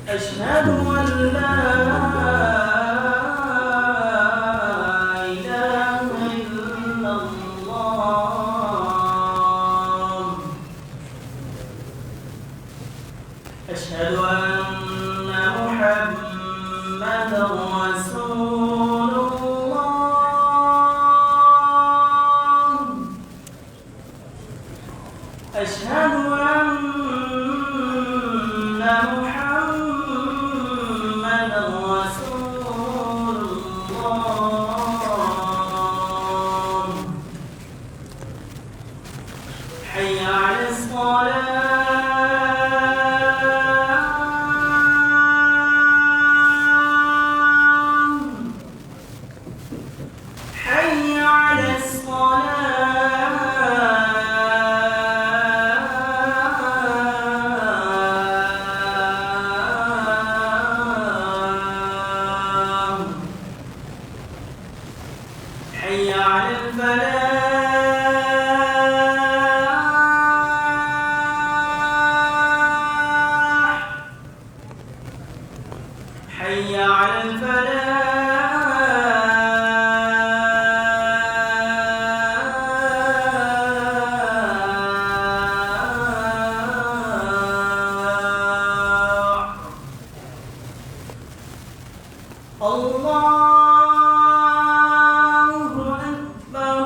أشهد أن لا إله إلا الله. أشهد أن محمدا رسول الله. أشهد أن محمدا رسول الله. حي على الصلاة. حي على الصلاة. حي على الفلاح. حي على الفلاح. الله أكبر.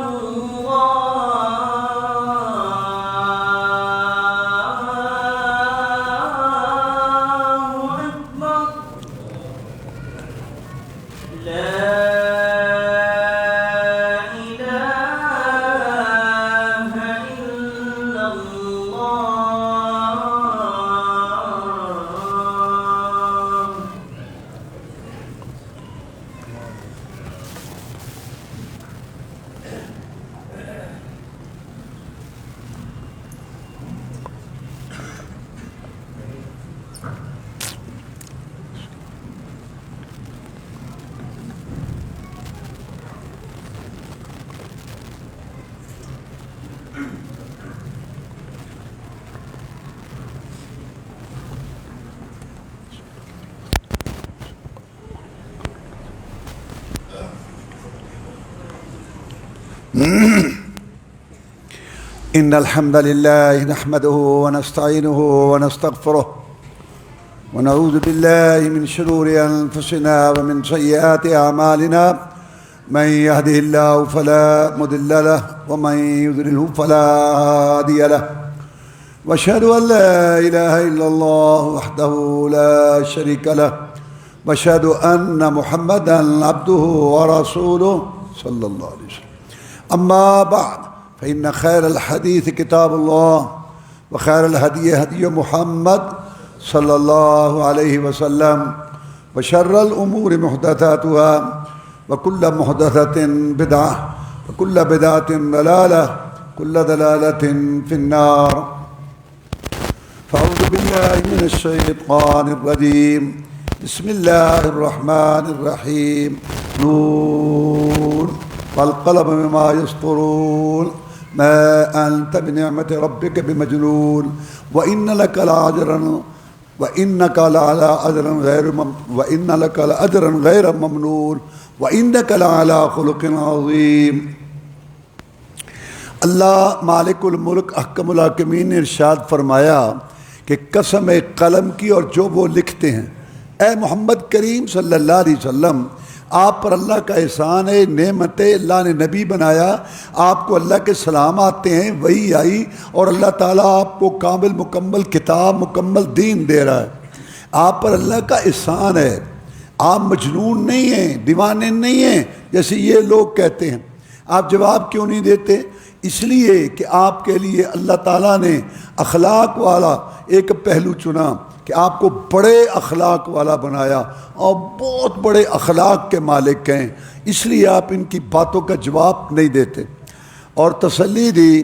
الله أكبر. لا إله إلا الله. إن الحمد لله نحمده ونستعينه ونستغفره ونعوذ بالله من شرور أنفسنا ومن سيئات أعمالنا من يهده الله فلا مضل له ومن يضلله فلا هادي له وأشهد أن لا إله إلا الله وحده لا شريك له وأشهد أن محمدا عبده ورسوله صلى الله عليه وسلم. أما بعد فإن خير الحديث كتاب الله وخير الهدي هدي محمد صلى الله عليه وسلم وشر الأمور محدثاتها وكل محدثة بدعة وكل بدعة ضلالة كل ضلالة في النار. فأعوذ بالله من الشيطان الرجيم. بسم الله الرحمن الرحيم. نون والقلم بما يسطرون ما أنت بنعمة ربك بمجنون وإن لك لأجرا غير ممنون وإنك لعلى خلق عظيم. اللہ مالک الملک احکم الحاکمین نے ارشاد فرمایا کہ قسم قلم کی اور جو وہ لکھتے ہیں. اے محمد کریم صلی اللہ علیہ وسلم، آپ پر اللہ کا احسان ہے، نعمت ہے، اللہ نے نبی بنایا، آپ کو اللہ کے سلام آتے ہیں، وہی آئی، اور اللہ تعالیٰ آپ کو کامل مکمل کتاب مکمل دین دے رہا ہے. آپ پر اللہ کا احسان ہے. آپ مجنون نہیں ہیں، دیوانے نہیں ہیں جیسے یہ لوگ کہتے ہیں. آپ جواب کیوں نہیں دیتے؟ اس لیے کہ آپ کے لیے اللہ تعالیٰ نے اخلاق والا ایک پہلو چنا کہ آپ کو بڑے اخلاق والا بنایا اور بہت بڑے اخلاق کے مالک ہیں، اس لیے آپ ان کی باتوں کا جواب نہیں دیتے. اور تسلی دی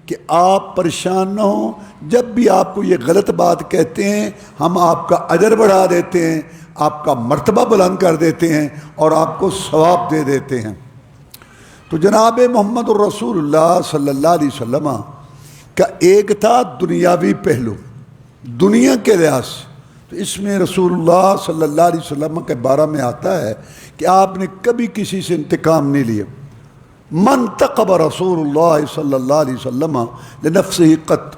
کہ آپ پریشان نہ ہوں، جب بھی آپ کو یہ غلط بات کہتے ہیں ہم آپ کا اجر بڑھا دیتے ہیں، آپ کا مرتبہ بلند کر دیتے ہیں اور آپ کو ثواب دے دیتے ہیں. تو جناب محمد الرسول اللہ صلی اللہ علیہ وسلم کا ایک تھا دنیاوی پہلو، دنیا کے لحاظ سے تو اس میں رسول اللہ صلی اللہ علیہ وسلم کے بارے میں آتا ہے کہ آپ نے کبھی کسی سے انتقام نہیں لیا. من تقب رسول اللہ صلی اللہ علیہ وسلم لنفسہ قط،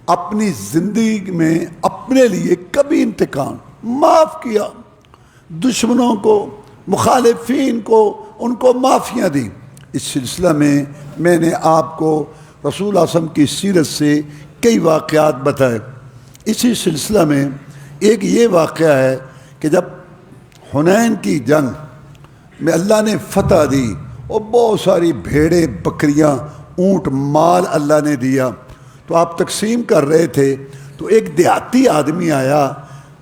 اپنی زندگی میں اپنے لیے کبھی انتقام، معاف کیا دشمنوں کو، مخالفین کو، ان کو معافیاں دی. اس سلسلہ میں نے آپ کو رسول اللہ صلی اللہ علیہ وسلم کی سیرت سے کئی واقعات بتائے. اسی سلسلہ میں ایک یہ واقعہ ہے کہ جب حنین کی جنگ میں اللہ نے فتح دی اور بہت ساری بھیڑیں، بکریاں، اونٹ، مال اللہ نے دیا، تو آپ تقسیم کر رہے تھے تو ایک دیہاتی آدمی آیا.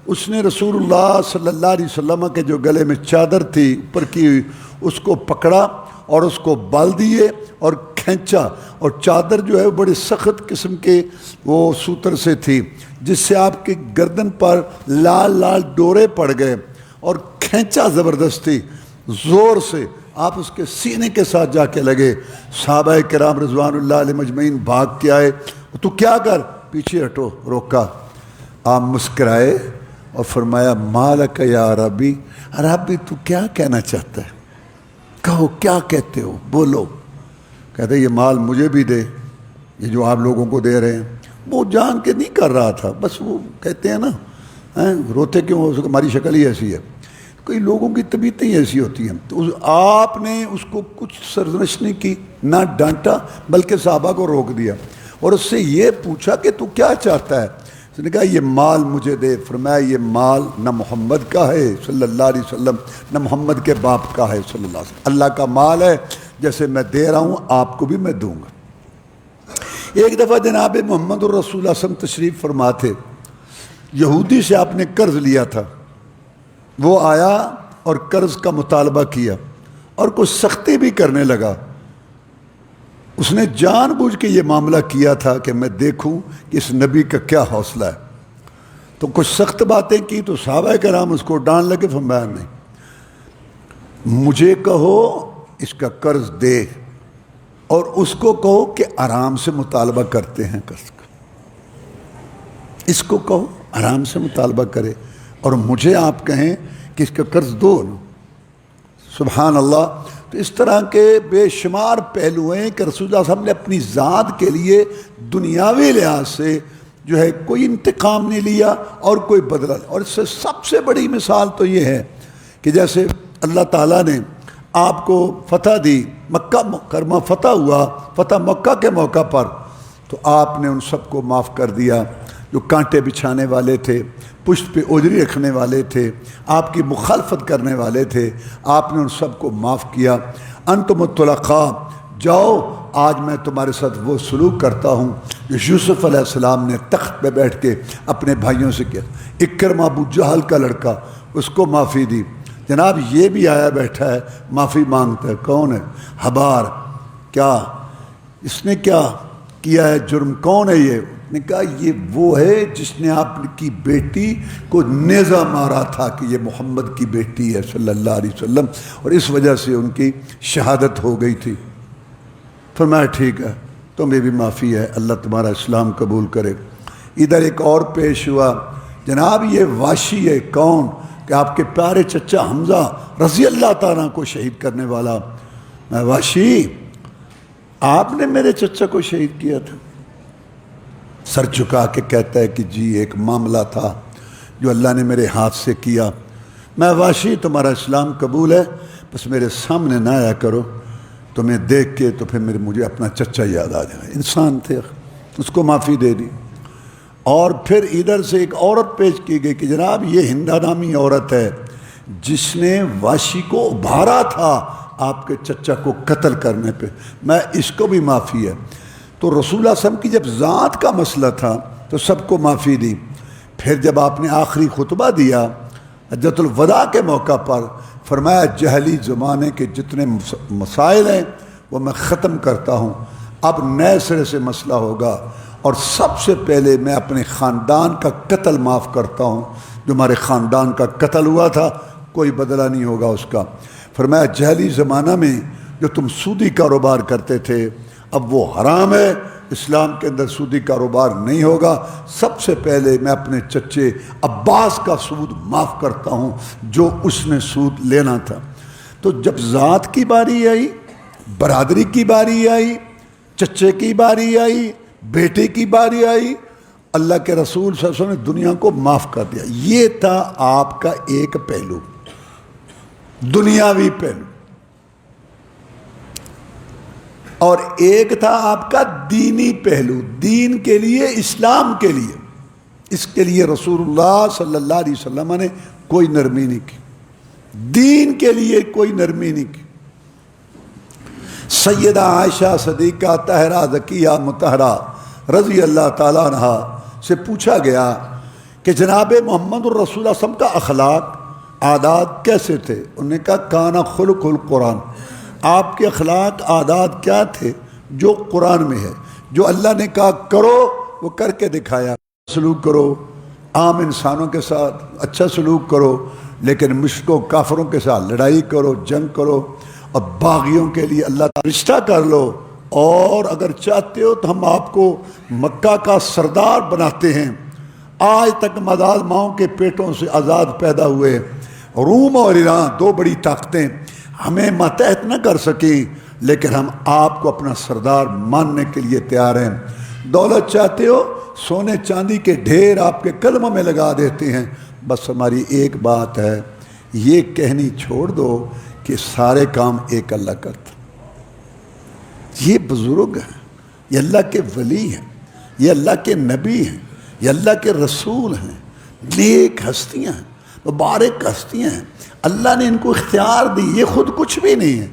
اس نے رسول اللہ صلی اللہ علیہ وسلم کے جو گلے میں چادر تھی اوپر کی ہوئی اس کو پکڑا اور اس کو بال دیے اور کھینچا، اور چادر جو ہے وہ بڑے سخت قسم کے وہ سوتر سے تھی جس سے آپ کی گردن پر لال لال ڈورے پڑ گئے، اور کھینچا زبردستی زور سے، آپ اس کے سینے کے ساتھ جا کے لگے. صحابہ کرام رضوان اللہ علیہ مجمعین بھاگ کے آئے. تو کیا کر، پیچھے ہٹو، روکا. آپ مسکرائے اور فرمایا مالک یا عربی، عربی تو کیا کہنا چاہتا ہے، کہو کیا کہتے ہو، بولو. کہتے یہ مال مجھے بھی دے، یہ جو آپ لوگوں کو دے رہے ہیں. وہ جان کے نہیں کر رہا تھا، بس وہ کہتے ہیں نا روتے کیوں، ہماری شکل ہی ایسی ہے، کئی لوگوں کی طبیعتیں ہی ایسی ہوتی ہیں. تو آپ نے اس کو کچھ سرزنش نہیں کی، نہ ڈانٹا، بلکہ صحابہ کو روک دیا اور اس سے یہ پوچھا کہ تو کیا چاہتا ہے. اس نے کہا یہ مال مجھے دے. فرمایا یہ مال نہ محمد کا ہے صلی اللہ علیہ وسلم، نہ محمد کے باپ کا ہے صلی اللہ علیہ وسلم، اللہ کا مال ہے، جیسے میں دے رہا ہوں آپ کو بھی میں دوں گا. ایک دفعہ جناب محمد الرسول اللہ صلی اللہ علیہ وسلم تشریف فرما تھے. یہودی سے آپ نے قرض لیا تھا، وہ آیا اور قرض کا مطالبہ کیا اور کچھ سختی بھی کرنے لگا. اس نے جان بوجھ کے یہ معاملہ کیا تھا کہ میں دیکھوں کہ اس نبی کا کیا حوصلہ ہے. تو کچھ سخت باتیں کی تو صحابہ کرام اس کو ڈانٹ لگے. فرمایا نہیں، مجھے کہو اس کا قرض دے، اور اس کو کہو کہ آرام سے مطالبہ کرتے ہیں قرض کا، اس کو کہو آرام سے مطالبہ کرے، اور مجھے آپ کہیں کہ اس کا قرض دو. سبحان اللہ. تو اس طرح کے بے شمار پہلو ہیں کہ رسول اللہ صلی اللہ علیہ وسلم نے اپنی ذات کے لیے دنیاوی لحاظ سے جو ہے کوئی انتقام نہیں لیا اور کوئی بدلہ. اور اس سے سب سے بڑی مثال تو یہ ہے کہ جیسے اللہ تعالیٰ نے آپ کو فتح دی، مکہ مکرمہ فتح ہوا، فتح مکہ کے موقع پر، تو آپ نے ان سب کو معاف کر دیا جو کانٹے بچھانے والے تھے، پشت پہ اوجری رکھنے والے تھے، آپ کی مخالفت کرنے والے تھے، آپ نے ان سب کو معاف کیا. انتم الطلقاء، جاؤ آج میں تمہارے ساتھ وہ سلوک کرتا ہوں جو یوسف علیہ السلام نے تخت پہ بیٹھ کے اپنے بھائیوں سے کیا. اکرمہ ابو جہل کا لڑکا، اس کو معافی دی. جناب یہ بھی آیا بیٹھا ہے معافی مانگتا ہے. کون ہے؟ حبار. کیا اس نے کیا کیا ہے جرم؟ کون ہے یہ؟ نے کہا یہ وہ ہے جس نے آپ کی بیٹی کو نیزہ مارا تھا کہ یہ محمد کی بیٹی ہے صلی اللہ علیہ وسلم، اور اس وجہ سے ان کی شہادت ہو گئی تھی. فرمایا ٹھیک ہے، تمہیں بھی معافی ہے، اللہ تمہارا اسلام قبول کرے. ادھر ایک اور پیش ہوا. جناب یہ واشی ہے. کون؟ کہ آپ کے پیارے چچا حمزہ رضی اللہ تعالیٰ کو شہید کرنے والا. واشی، آپ نے میرے چچا کو شہید کیا تھا. سر چکا کے کہتا ہے کہ جی ایک معاملہ تھا جو اللہ نے میرے ہاتھ سے کیا. میں واشی تمہارا اسلام قبول ہے، بس میرے سامنے نہ آیا کرو، تمہیں دیکھ کے تو پھر مجھے اپنا چچا یاد آ جائے. انسان تھے، اس کو معافی دے دی. اور پھر ادھر سے ایک عورت پیش کی گئی کہ جناب یہ ہندا نامی عورت ہے جس نے واشی کو ابھارا تھا آپ کے چچا کو قتل کرنے پہ، میں اس کو بھی معافی ہے. تو رسول اللہ صلی اللہ علیہ وسلم کی جب ذات کا مسئلہ تھا تو سب کو معافی دی. پھر جب آپ نے آخری خطبہ دیا حجۃ الوداع کے موقع پر، فرمایا جہلی زمانے کے جتنے مسائل ہیں وہ میں ختم کرتا ہوں، اب نئے سرے سے مسئلہ ہوگا، اور سب سے پہلے میں اپنے خاندان کا قتل معاف کرتا ہوں. جو ہمارے خاندان کا قتل ہوا تھا کوئی بدلہ نہیں ہوگا اس کا. فرمایا جہلی زمانہ میں جو تم سودی کاروبار کرتے تھے اب وہ حرام ہے، اسلام کے اندر سودی کاروبار نہیں ہوگا، سب سے پہلے میں اپنے چچے عباس کا سود معاف کرتا ہوں جو اس نے سود لینا تھا۔ تو جب ذات کی باری آئی، برادری کی باری آئی، چچے کی باری آئی، بیٹے کی باری آئی، اللہ کے رسول صلی اللہ علیہ وسلم نے دنیا کو معاف کر دیا۔ یہ تھا آپ کا ایک پہلو، دنیاوی پہلو، اور ایک تھا آپ کا دینی پہلو، دین کے لیے، اسلام کے لیے۔ اس کے لیے رسول اللہ صلی اللہ علیہ وسلم نے کوئی نرمی نہیں کی، دین کے لیے کوئی نرمی نہیں کی۔ سیدہ عائشہ صدیقہ طاہرہ ذکیہ مطہرہ رضی اللہ تعالیٰ عنہ سے پوچھا گیا کہ جناب محمد الرسول اللہ صلی اللہ علیہ وسلم کا اخلاق، عادات کیسے تھے؟ انہوں نے کہا کانا خلق القرآن، آپ کے اخلاق عادات کیا تھے؟ جو قرآن میں ہے، جو اللہ نے کہا کرو وہ کر کے دکھایا۔ سلوک کرو، عام انسانوں کے ساتھ اچھا سلوک کرو، لیکن مشرکوں کافروں کے ساتھ لڑائی کرو، جنگ کرو، اور باغیوں کے لیے اللہ تعالیٰ رشتہ کر لو، اور اگر چاہتے ہو تو ہم آپ کو مکہ کا سردار بناتے ہیں۔ آج تک مداد ماؤں کے پیٹوں سے آزاد پیدا ہوئے روم اور ایران، دو بڑی طاقتیں ہمیں ماتحت نہ کر سکیں، لیکن ہم آپ کو اپنا سردار ماننے کے لیے تیار ہیں۔ دولت چاہتے ہو، سونے چاندی کے ڈھیر آپ کے قدموں میں لگا دیتے ہیں، بس ہماری ایک بات ہے، یہ کہنی چھوڑ دو کہ سارے کام ایک اللہ کرتا۔ یہ بزرگ ہیں، یہ اللہ کے ولی ہیں، یہ اللہ کے نبی ہیں، یہ اللہ کے رسول ہیں، نیک ہستیاں ہیں، مبارک ہستیاں ہیں۔ اللہ نے ان کو اختیار دی، یہ خود کچھ بھی نہیں ہے،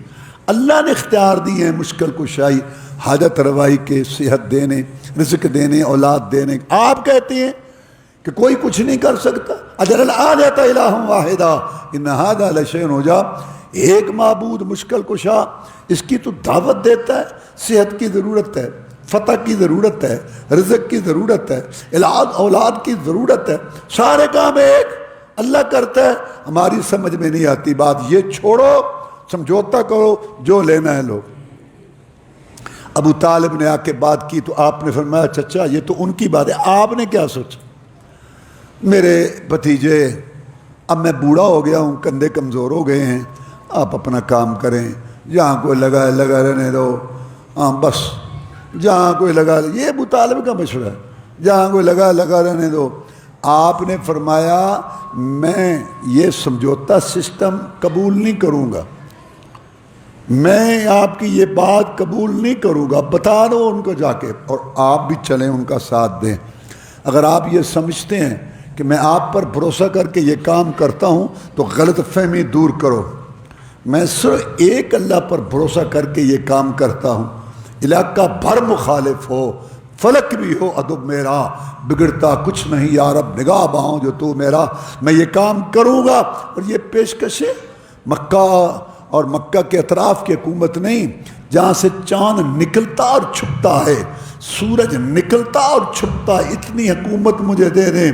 اللہ نے اختیار دی ہے مشکل کشائی، حاجت روائی کے، صحت دینے، رزق دینے، اولاد دینے۔ آپ کہتے ہیں کہ کوئی کچھ نہیں کر سکتا، اجعل الآلہۃ الہ واحدہ ان ھذا لشیء عجاب، ایک معبود مشکل کشا، اس کی تو دعوت دیتا ہے۔ صحت کی ضرورت ہے، فتح کی ضرورت ہے، رزق کی ضرورت ہے، اولاد کی ضرورت ہے، سارے کام ایک اللہ کرتا ہے۔ ہماری سمجھ میں نہیں آتی بات، یہ چھوڑو، سمجھوتا کرو، جو لینا ہے لو۔ ابو طالب نے آ کے بات کی تو آپ نے فرمایا چچا یہ تو ان کی بات ہے، آپ نے کیا سوچا؟ میرے بھتیجے، اب میں بوڑھا ہو گیا ہوں، کندھے کمزور ہو گئے ہیں، آپ اپنا کام کریں، جہاں کوئی لگا ہے لگا رہنے دو، ہاں بس جہاں کوئی لگا، یہ ابو طالب کا مشورہ ہے، جہاں کوئی لگا لگا رہنے دو۔ آپ نے فرمایا میں یہ سمجھوتا سسٹم قبول نہیں کروں گا، میں آپ کی یہ بات قبول نہیں کروں گا، بتا دو ان کو جا کے، اور آپ بھی چلیں ان کا ساتھ دیں۔ اگر آپ یہ سمجھتے ہیں کہ میں آپ پر بھروسہ کر کے یہ کام کرتا ہوں تو غلط فہمی دور کرو، میں صرف ایک اللہ پر بھروسہ کر کے یہ کام کرتا ہوں، علاقہ بھر مخالف ہو، فلک بھی ہو ادب میرا، بگڑتا کچھ نہیں یا رب نگاہ باؤں جو تو میرا، میں یہ کام کروں گا۔ اور یہ پیشکش مکہ اور مکہ کے اطراف کی حکومت نہیں، جہاں سے چاند نکلتا اور چھپتا ہے، سورج نکلتا اور چھپتا ہے، اتنی حکومت مجھے دے دیں،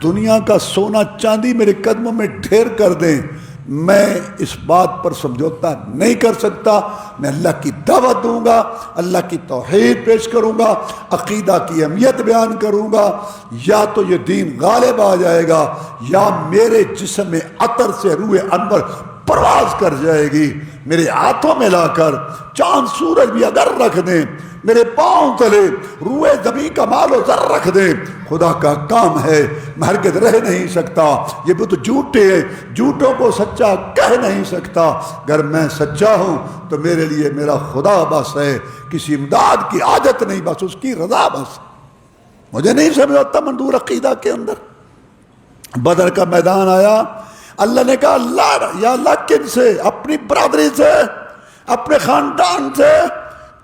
دنیا کا سونا چاندی میرے قدموں میں ڈھیر کر دیں، میں اس بات پر سمجھوتا نہیں کر سکتا۔ میں اللہ کی دعوت دوں گا، اللہ کی توحید پیش کروں گا، عقیدہ کی اہمیت بیان کروں گا، یا تو یہ دین غالب آ جائے گا یا میرے جسم میں عطر سے روح انور پرواز کر جائے گی۔ میرے ہاتھوں میں لا کر چاند سورج بھی اگر رکھ دیں، میرے پاؤں تلے روح زمین کا مال و زر رکھ دیں، خدا کا کام ہے، میں ہرگز رہ نہیں سکتا۔ یہ بت جھوٹے ہیں، جھوٹوں کو سچا کہہ نہیں سکتا، اگر میں سچا ہوں تو میرے لیے میرا خدا بس ہے، کسی امداد کی عادت نہیں، بس اس کی رضا بس۔ مجھے نہیں سمجھتا منظور عقیدہ کے اندر۔ بدر کا میدان آیا، اللہ نے کہا اللہ یا اللہ کن سے؟ اپنی برادری سے، اپنے خاندان سے،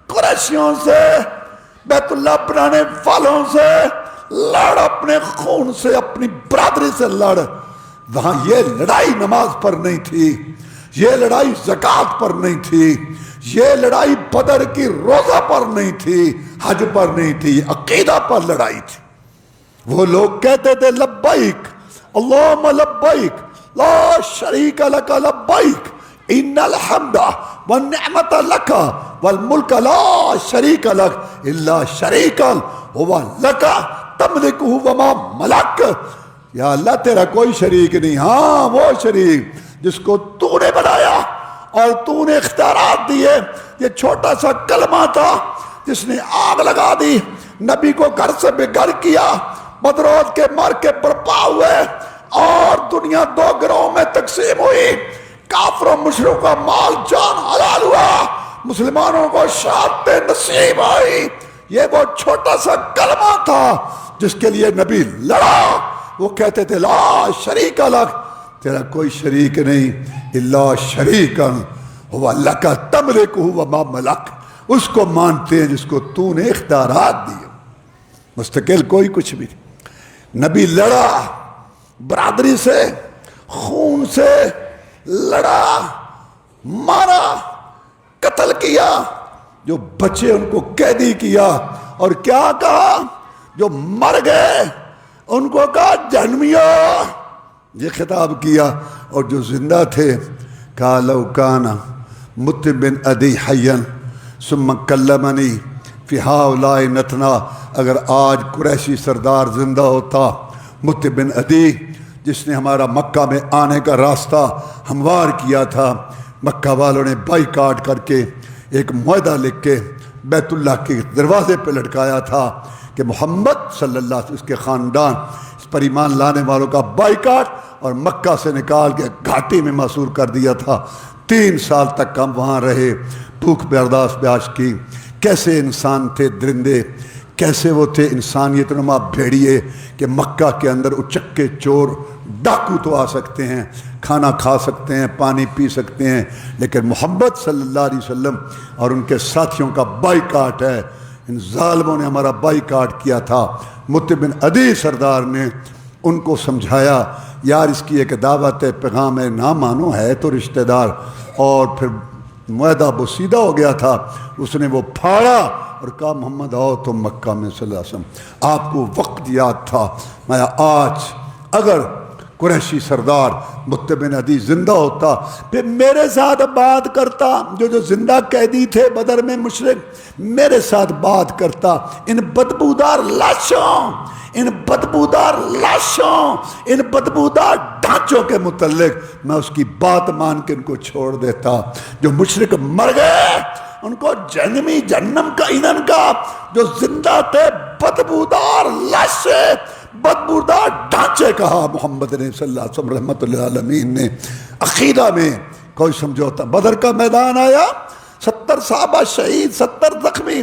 قریشیوں سے، بیت اللہ بنانے والوں سے لڑ، اپنے خون سے، اپنی برادری سے لڑ۔ وہاں یہ لڑائی نماز پر نہیں تھی، یہ لڑائی زکوٰۃ پر نہیں تھی، یہ لڑائی بدر کی روزہ پر نہیں تھی، حج پر نہیں تھی، یہ عقیدہ پر لڑائی تھی۔ وہ لوگ کہتے تھے لبیک اللہم لبیک لا شریک لک لبیک ان الحمد والنعمت لک والملک لا شریک لک الا شریکا هو لک تملکہ وما ملک. یا اللہ تیرا کوئی شریک نہیں، ہاں وہ شریک جس کو تو نے بنایا اور تو نے اختیارات دیے. یہ چھوٹا سا کلمہ تھا جس نے آگ لگا دی، نبی کو گھر سے بے گھر کیا، بدروت کے مار کے برپا ہوئے اور دنیا دو گروہوں میں تقسیم ہوئی. کافروں مشرکوں کا مال جان حلال ہوا، مسلمانوں کو شہادت نصیب آئی. یہ وہ چھوٹا سا کلمہ تھا جس کے لیے نبی لڑا. وہ کہتے تھے لا شریک لک، تیرا کوئی شریک نہیں، الا شریکا هو لک تملکہ وما ملک. اس کو مانتے ہیں جس کو تو نے اختیارات دیے، مستقل کوئی کچھ بھی نہیں. نبی لڑا، برادری سے، خون سے لڑا، مارا، قتل کیا، جو بچے ان کو قیدی کیا. اور کیا کہا؟ جو مر گئے ان کو کہا جہنمیوں، یہ خطاب کیا. اور جو زندہ تھے کہا لو کان مت بن ادی حیا ثم کلمنی فی ہؤلاء نتنا. اگر آج قریشی سردار زندہ ہوتا، مت بن ادی جس نے ہمارا مکہ میں آنے کا راستہ ہموار کیا تھا، مکہ والوں نے بائی کاٹ کر کے ایک معاہدہ لکھ کے بیت اللہ کے دروازے پہ لٹکایا تھا کہ محمد صلی اللہ علیہ وسلم اس کے خاندان، اس پر ایمان لانے والوں کا بائیکاٹ، اور مکہ سے نکال کے گھاٹی میں محصور کر دیا تھا. 3 سال تک ہم وہاں رہے، بھوک برداشت کی. کیسے انسان تھے درندے، کیسے وہ تھے انسانیت نما بھیڑیے کہ مکہ کے اندر اچکے چور ڈاکو تو آ سکتے ہیں، کھانا کھا سکتے ہیں، پانی پی سکتے ہیں، لیکن محمد صلی اللہ علیہ وسلم اور ان کے ساتھیوں کا بائیکاٹ ہے. ان ظالموں نے ہمارا بائیکاٹ کیا تھا. مت بن ادی سردار نے ان کو سمجھایا یار اس کی ایک دعوت ہے، پیغام ہے، نہ مانو ہے تو رشتہ دار. اور پھر معاہدہ بسیدہ ہو گیا تھا، اس نے وہ پھاڑا اور کہا محمد آؤ تم مکہ میں صلی اللہ علیہ وسلم. آپ کو وقت یاد تھا. میں آج اگر قریشی سردار مت بن عدی زندہ ہوتا پھر میرے ساتھ بات کرتا، جو زندہ قیدی تھے بدر میں مشرک، میرے ساتھ بات کرتا. ان بدبودار لاشوں، ان بدبودار لاشوں، ان بدبودار ڈھانچوں کے متعلق میں اس کی بات مان کے ان کو چھوڑ دیتا. جو مشرک مر گئے ان کو جہنمی جہنم کا ایندھن کا، جو زندہ تھے بدبودار لاشیں، بدبودار ڈھانچے کہا محمد نے صلی اللہ علیہ وسلم رحمت اللہ عالمین نے. عقیدہ میں کوئی سمجھوتا. بدر کا میدان آیا، 70 صحابہ شہید، 70 زخمی،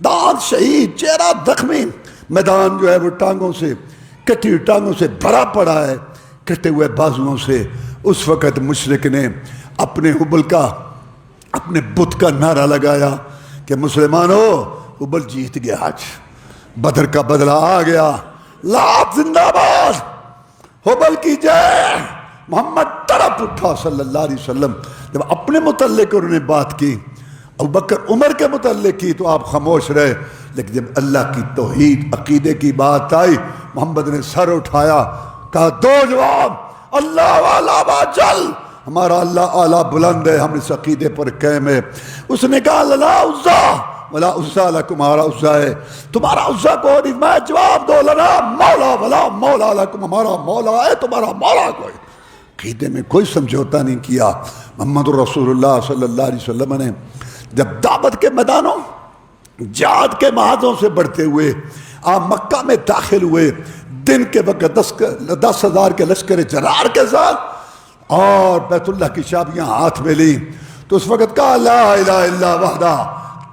دانت شہید، چہرہ زخمی. میدان جو ہے وہ ٹانگوں سے، کٹی ٹانگوں سے بھرا پڑا ہے، کٹے ہوئے بازوؤں سے. اس وقت مشرک نے اپنے حبل کا، اپنے بت کا نعرہ لگایا کہ مسلمانوں حبل جیت گیا، آج بدر کا بدلہ آ گیا، لات زندہ باد، حبل کی جے. محمد تڑپ اٹھا صلی اللہ علیہ وسلم. جب اپنے متعلق انہوں نے بات کی، ابوبکر عمر کے متعلق کی تو آپ خاموش رہے، لیکن جب اللہ کی توحید عقیدے کی بات آئی محمد نے سر اٹھایا، کہا دو جواب، اللہ والا باجل، ہمارا اللہ اعلیٰ بلند ہے، ہم اس عقیدے پر قائم ہے. اس نے کہا لا عزا ولا عزا لکم، ہمارا عزا ہے، تمہارا عزا کو نہیں. میں جواب دو لنا مولا ولا مولا لکم، ہمارا مولا ہے، تمہارا مولا کوئی. عقیدے میں کوئی سمجھوتا نہیں کیا. محمد رسول اللہ صلی اللہ علیہ وسلم نے جب دعوت کے میدانوں، جہاد کے محاذوں سے بڑھتے ہوئے آپ مکہ میں داخل ہوئے، دن کے وقت 10,000 کے لشکر جرار کے ساتھ، اور بیت اللہ کی چابیاں ہاتھ میں لی، تو اس وقت کہا لا الہ الا وحدہ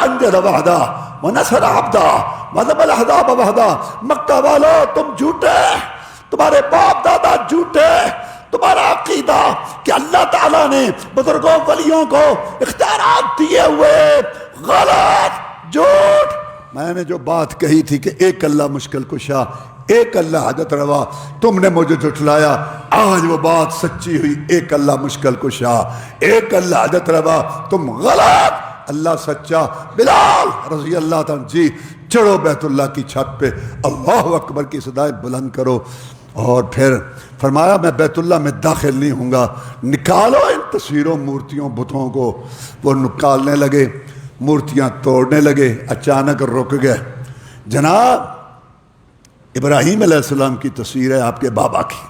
انجد وحدہ ونصر عبدہ وذب الاحزاب وحدہ. مکہ والو تم جھوٹے، تمہارے باپ دادا جھوٹے، تمہارا عقیدہ کہ اللہ تعالیٰ نے بزرگوں ولیوں کو اختیارات دیے ہوئے غلط، جھوٹ. میں نے جو بات کہی تھی کہ ایک اللہ مشکل کشا، ایک اللہ حاجت روا، تم نے مجھے جھٹلایا. آج وہ بات سچی ہوئی، ایک اللہ مشکل کشا، ایک اللہ حاجت روا، تم غلط، اللہ سچا. بلال رضی اللہ تعالیٰ جی چڑھو بیت اللہ کی چھت پہ، اللہ اکبر کی صدائیں بلند کرو. اور پھر فرمایا میں بیت اللہ میں داخل نہیں ہوں گا، نکالو ان تصویروں مورتیوں بتوں کو۔ وہ نکالنے لگے، مورتیاں توڑنے لگے، اچانک رک گئے۔ جناب ابراہیم علیہ السلام کی تصویر ہے آپ کے بابا کی،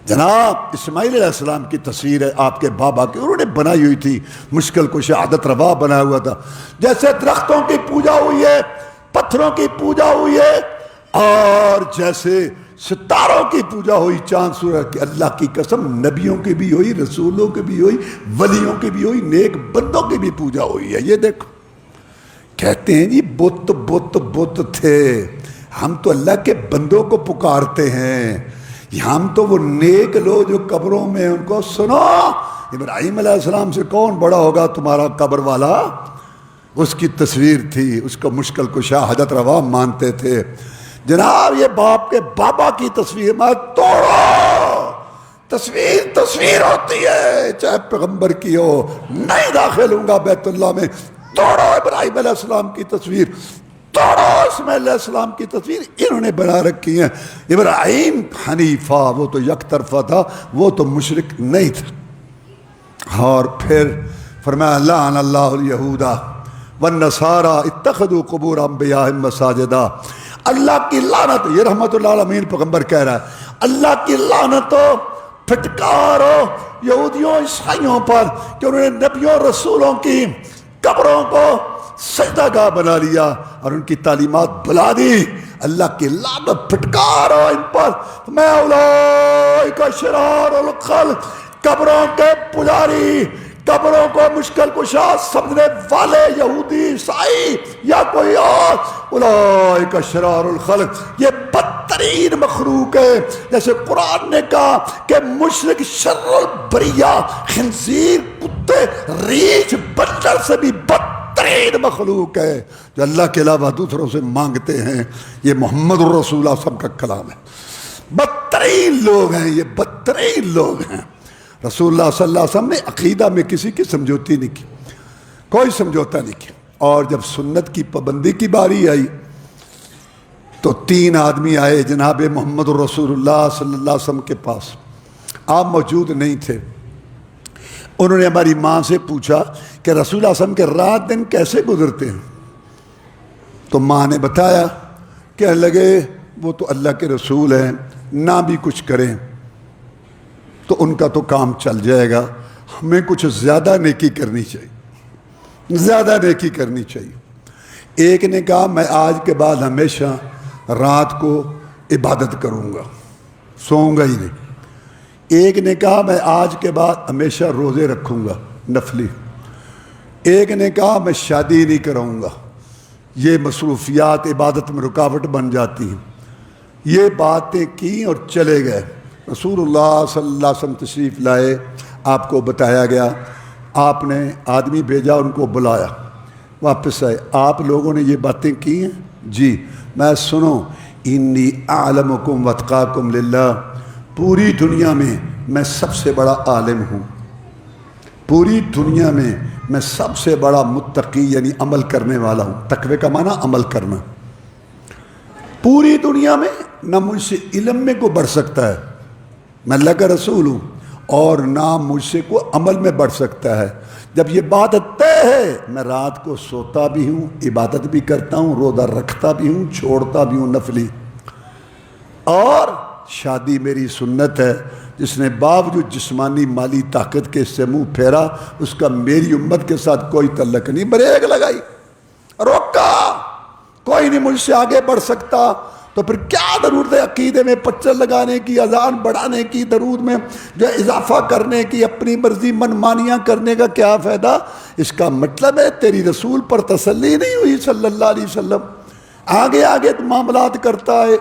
جناب اسماعیل علیہ السلام کی تصویر ہے آپ کے بابا کی، انہوں نے بنائی ہوئی تھی، مشکل کش عادت روا بنا ہوا تھا۔ جیسے درختوں کی پوجا ہوئی ہے، پتھروں کی پوجا ہوئی ہے، اور جیسے ستاروں کی پوجا ہوئی، چاند سورج کی، اللہ کی قسم نبیوں کی بھی ہوئی، رسولوں کی بھی ہوئی، ولیوں کی بھی ہوئی، نیک بندوں کی بھی پوجا ہوئی ہے۔ یہ دیکھو کہتے ہیں جی بت بت بت تھے، ہم تو اللہ کے بندوں کو پکارتے ہیں، ہم تو وہ نیک لوگ جو قبروں میں ان کو سنو، ابراہیم علیہ السلام سے کون بڑا ہوگا تمہارا قبر والا؟ اس کی تصویر تھی، اس کو مشکل کشا حضرت روا مانتے تھے۔ جناب یہ باپ کے بابا کی تصویر میں توڑو، تصویر تصویر ہوتی ہے، چاہے پیغمبر کی ہو، نہیں داخل ہوں گا بیت اللہ میں، توڑو ابراہیم علیہ السلام کی تصویر، توڑو اسماعیل علیہ السلام کی تصویر، انہوں نے بنا رکھی ہیں۔ ابراہیم حنیفہ، وہ تو یک طرفہ تھا، وہ تو مشرک نہیں تھا۔ اور پھر فرمایا لعن اللہ الیہودا والنصارى اتخذوا قبور انبیائہم مساجدا، اللہ کی لعنت، یہ رحمت اللہ العالمین پیغمبر کہہ رہا ہے، اللہ کی لعنت ہو، پھٹکار ہو یہودیوں عیسائیوں پر کہ انہوں نے نبیوں رسولوں کی قبروں کو سجدہ گاہ بنا لیا اور ان کی تعلیمات بلا دی۔ اللہ کی لعنت پھٹکار ہو ان پر۔ میں اولئک شرار الخلق، قبروں کے پجاری، قبروں کو مشکل کشا سمجھنے والے یہودی عیسائی یا کوئی اور، اولئک شرار الخلق، یہ بدترین مخلوق ہے۔ جیسے قرآن نے کہا کہ مشرک شر البریہ، خنزیر، کتے، ریچھ، بندر سے بھی بدترین مخلوق ہے جو اللہ کے علاوہ دوسروں سے مانگتے ہیں۔ یہ محمد الرسول اللہ صلی اللہ علیہ وسلم کا کلام ہے۔ بدترین لوگ ہیں یہ، بدترین لوگ ہیں۔ رسول اللہ صلی اللہ علیہ وسلم نے عقیدہ میں کسی کی سمجھوتی نہیں کی، کوئی سمجھوتا نہیں کیا۔ اور جب سنت کی پابندی کی باری آئی تو 3 آدمی آئے جناب محمد الرسول اللہ صلی اللہ علیہ وسلم کے پاس، آپ موجود نہیں تھے۔ انہوں نے ہماری ماں سے پوچھا کہ رسول اللہ صلی اللہ علیہ وسلم کے رات دن کیسے گزرتے ہیں؟ تو ماں نے بتایا، کہنے لگے وہ تو اللہ کے رسول ہیں، نہ بھی کچھ کریں تو ان کا تو کام چل جائے گا، ہمیں کچھ زیادہ نیکی کرنی چاہیے، زیادہ نیکی کرنی چاہیے۔ ایک نے کہا میں آج کے بعد ہمیشہ رات کو عبادت کروں گا، سوؤں گا ہی نہیں۔ ایک نے کہا میں آج کے بعد ہمیشہ روزے رکھوں گا نفلی۔ ایک نے کہا میں شادی نہیں کراؤں گا، یہ مصروفیات عبادت میں رکاوٹ بن جاتی ہیں۔ یہ باتیں کی اور چلے گئے۔ رسول اللہ صلی اللہ علیہ وسلم تشریف لائے، آپ کو بتایا گیا، آپ نے آدمی بھیجا، ان کو بلایا، واپس آئے، آپ لوگوں نے یہ باتیں کی ہیں؟ جی۔ میں سنو، انی اعلمکم واتقاکم للہ، پوری دنیا میں سب سے بڑا عالم ہوں، پوری دنیا میں سب سے بڑا متقی یعنی عمل کرنے والا ہوں۔ تقوی کا معنی عمل کرنا۔ پوری دنیا میں نہ مجھ سے علم میں کوئی بڑھ سکتا ہے، میں اللہ کا رسول ہوں، اور نہ مجھ سے کوئی عمل میں بڑھ سکتا ہے۔ جب یہ بات طے ہے، میں رات کو سوتا بھی ہوں، عبادت بھی کرتا ہوں، روزہ رکھتا بھی ہوں، چھوڑتا بھی ہوں نفلی، اور شادی میری سنت ہے۔ جس نے باوجود جسمانی مالی طاقت کے اس سے منہ پھیرا، اس کا میری امت کے ساتھ کوئی تعلق نہیں۔ بریک لگائی، روکا، کوئی نہیں مجھ سے آگے بڑھ سکتا، تو پھر کیا ضرورت ہے عقیدے میں پچر لگانے کی، اذان بڑھانے کی، درود میں جو اضافہ کرنے کی، اپنی مرضی من مانیاں کرنے کا کیا فائدہ؟ اس کا مطلب ہے تیری رسول پر تسلی نہیں ہوئی صلی اللہ علیہ وسلم، آگے آگے معاملات کرتا ہے۔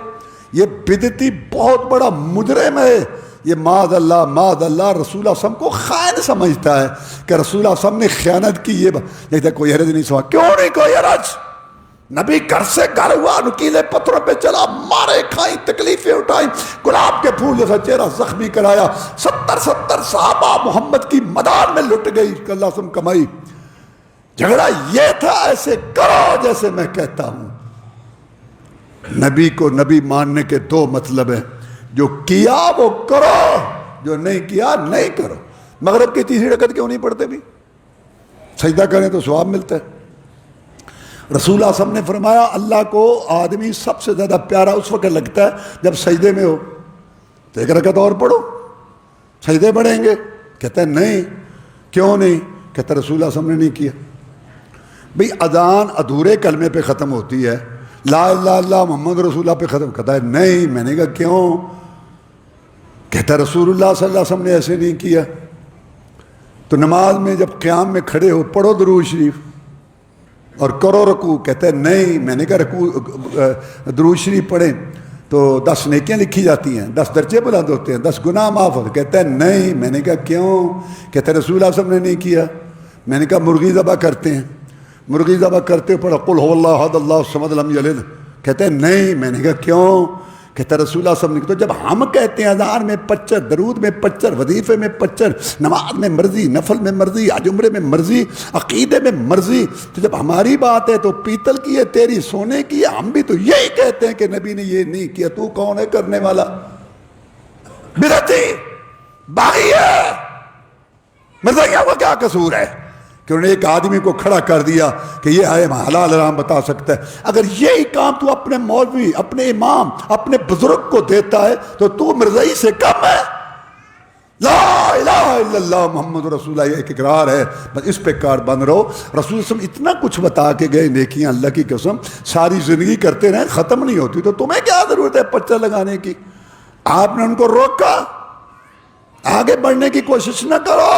یہ بدعتی بہت بڑا مجرم ہے، یہ معاذ اللہ معاذ اللہ رسول اللہ صلی اللہ علیہ وسلم کو خائن سمجھتا ہے کہ رسول اللہ صلی اللہ علیہ وسلم نے خیانت کی۔ یہ نہیں کوئی حرج نہیں سوا، کیوں نہیں کوئی حرج؟ نبی گھر سے گھر ہوا، نکیلے پتھروں پہ چلا، مارے کھائیں، تکلیفیں اٹھائیں، گلاب کے پھول جیسا چہرہ زخمی کرایا، 70 صحابہ محمد کی مدار میں لٹ گئی، اللہ صلی اللہ علیہ وسلم کمائی۔ جھگڑا یہ تھا، ایسے کرو جیسے میں کہتا ہوں۔ نبی کو نبی ماننے کے 2 مطلب ہیں، جو کیا وہ کرو، جو نہیں کیا نہیں کرو۔ مغرب کی تیسری رکعت کیوں نہیں پڑھتے بھی؟ سجدہ کریں تو ثواب ملتا ہے۔ رسول اللہ صلی اللہ علیہ وسلم نے فرمایا اللہ کو آدمی سب سے زیادہ پیارا اس وقت لگتا ہے جب سجدے میں ہو، تو ایک رکعت اور پڑھو، سجدے بڑھیں گے۔ کہتا ہے نہیں، کیوں نہیں؟ کہتا ہے رسول اللہ صلی اللہ علیہ وسلم نے نہیں کیا۔ بھئی اذان ادھورے کلمے پہ ختم ہوتی ہے، لا الہ الا اللہ محمد رسول اللہ پہ ختم۔ کہتا ہے نہیں، میں نے کہا کیوں؟ کہتا ہے رسول اللہ صلی اللہ علیہ وسلم نے ایسے نہیں کیا۔ تو نماز میں جب قیام میں کھڑے ہو پڑھو درود شریف اور کرو رکوع۔ کہتا ہے نہیں، میں نے کہا رکوع درود شریف پڑھیں تو 10 نیکیاں لکھی جاتی ہیں، 10 درجے بلند ہوتے ہیں، 10 گناہ معاف ہوتے ہیں۔ کہتا ہے نہیں، میں نے کہا کیوں؟ کہتا ہے رسول اللہ صلی اللہ علیہ وسلم نے نہیں کیا۔ میں نے کہا مرغی ذبح کرتے ہیں، مرغی ذبح کرتے پڑھا قل هو اللہ احد اللہ الصمد لم یلد۔ کہتے ہیں نہیں، میں نے کہا کیوں؟ کہتا ہے رسول اللہ صلی اللہ علیہ وسلم نے۔ تو جب ہم کہتے ہیں اذان میں 25، درود میں 25، وظیفے میں 25، نماز میں مرضی، نفل میں مرضی، حج عمرے میں مرضی، عقیدے میں مرضی، تو جب ہماری بات ہے تو پیتل کی ہے تیری سونے کی ہے، ہم بھی تو یہی کہتے ہیں کہ نبی نے یہ نہیں کیا، تو کون ہے کرنے والا؟ بدعتی باغی ہے۔ مرزائیوں کا کیا قصور ہے کہ انہوں نے ایک آدمی کو کھڑا کر دیا کہ یہ ہے حلال حرام بتا سکتا ہے؟ اگر یہی کام تو اپنے مولوی، اپنے امام، اپنے بزرگ کو دیتا ہے تو مرزائی سے کم ہے؟ لا الہ الا اللہ محمد رسول اللہ ایک اقرار ہے، بس اس پہ کار بند رہو۔ رسول صلی اللہ علیہ وسلم اتنا کچھ بتا کے گئے نیکیاں، اللہ کی قسم ساری زندگی کرتے رہے ختم نہیں ہوتی، تو تمہیں کیا ضرورت ہے پرچہ لگانے کی؟ آپ نے ان کو روکا، آگے بڑھنے کی کوشش نہ کرو،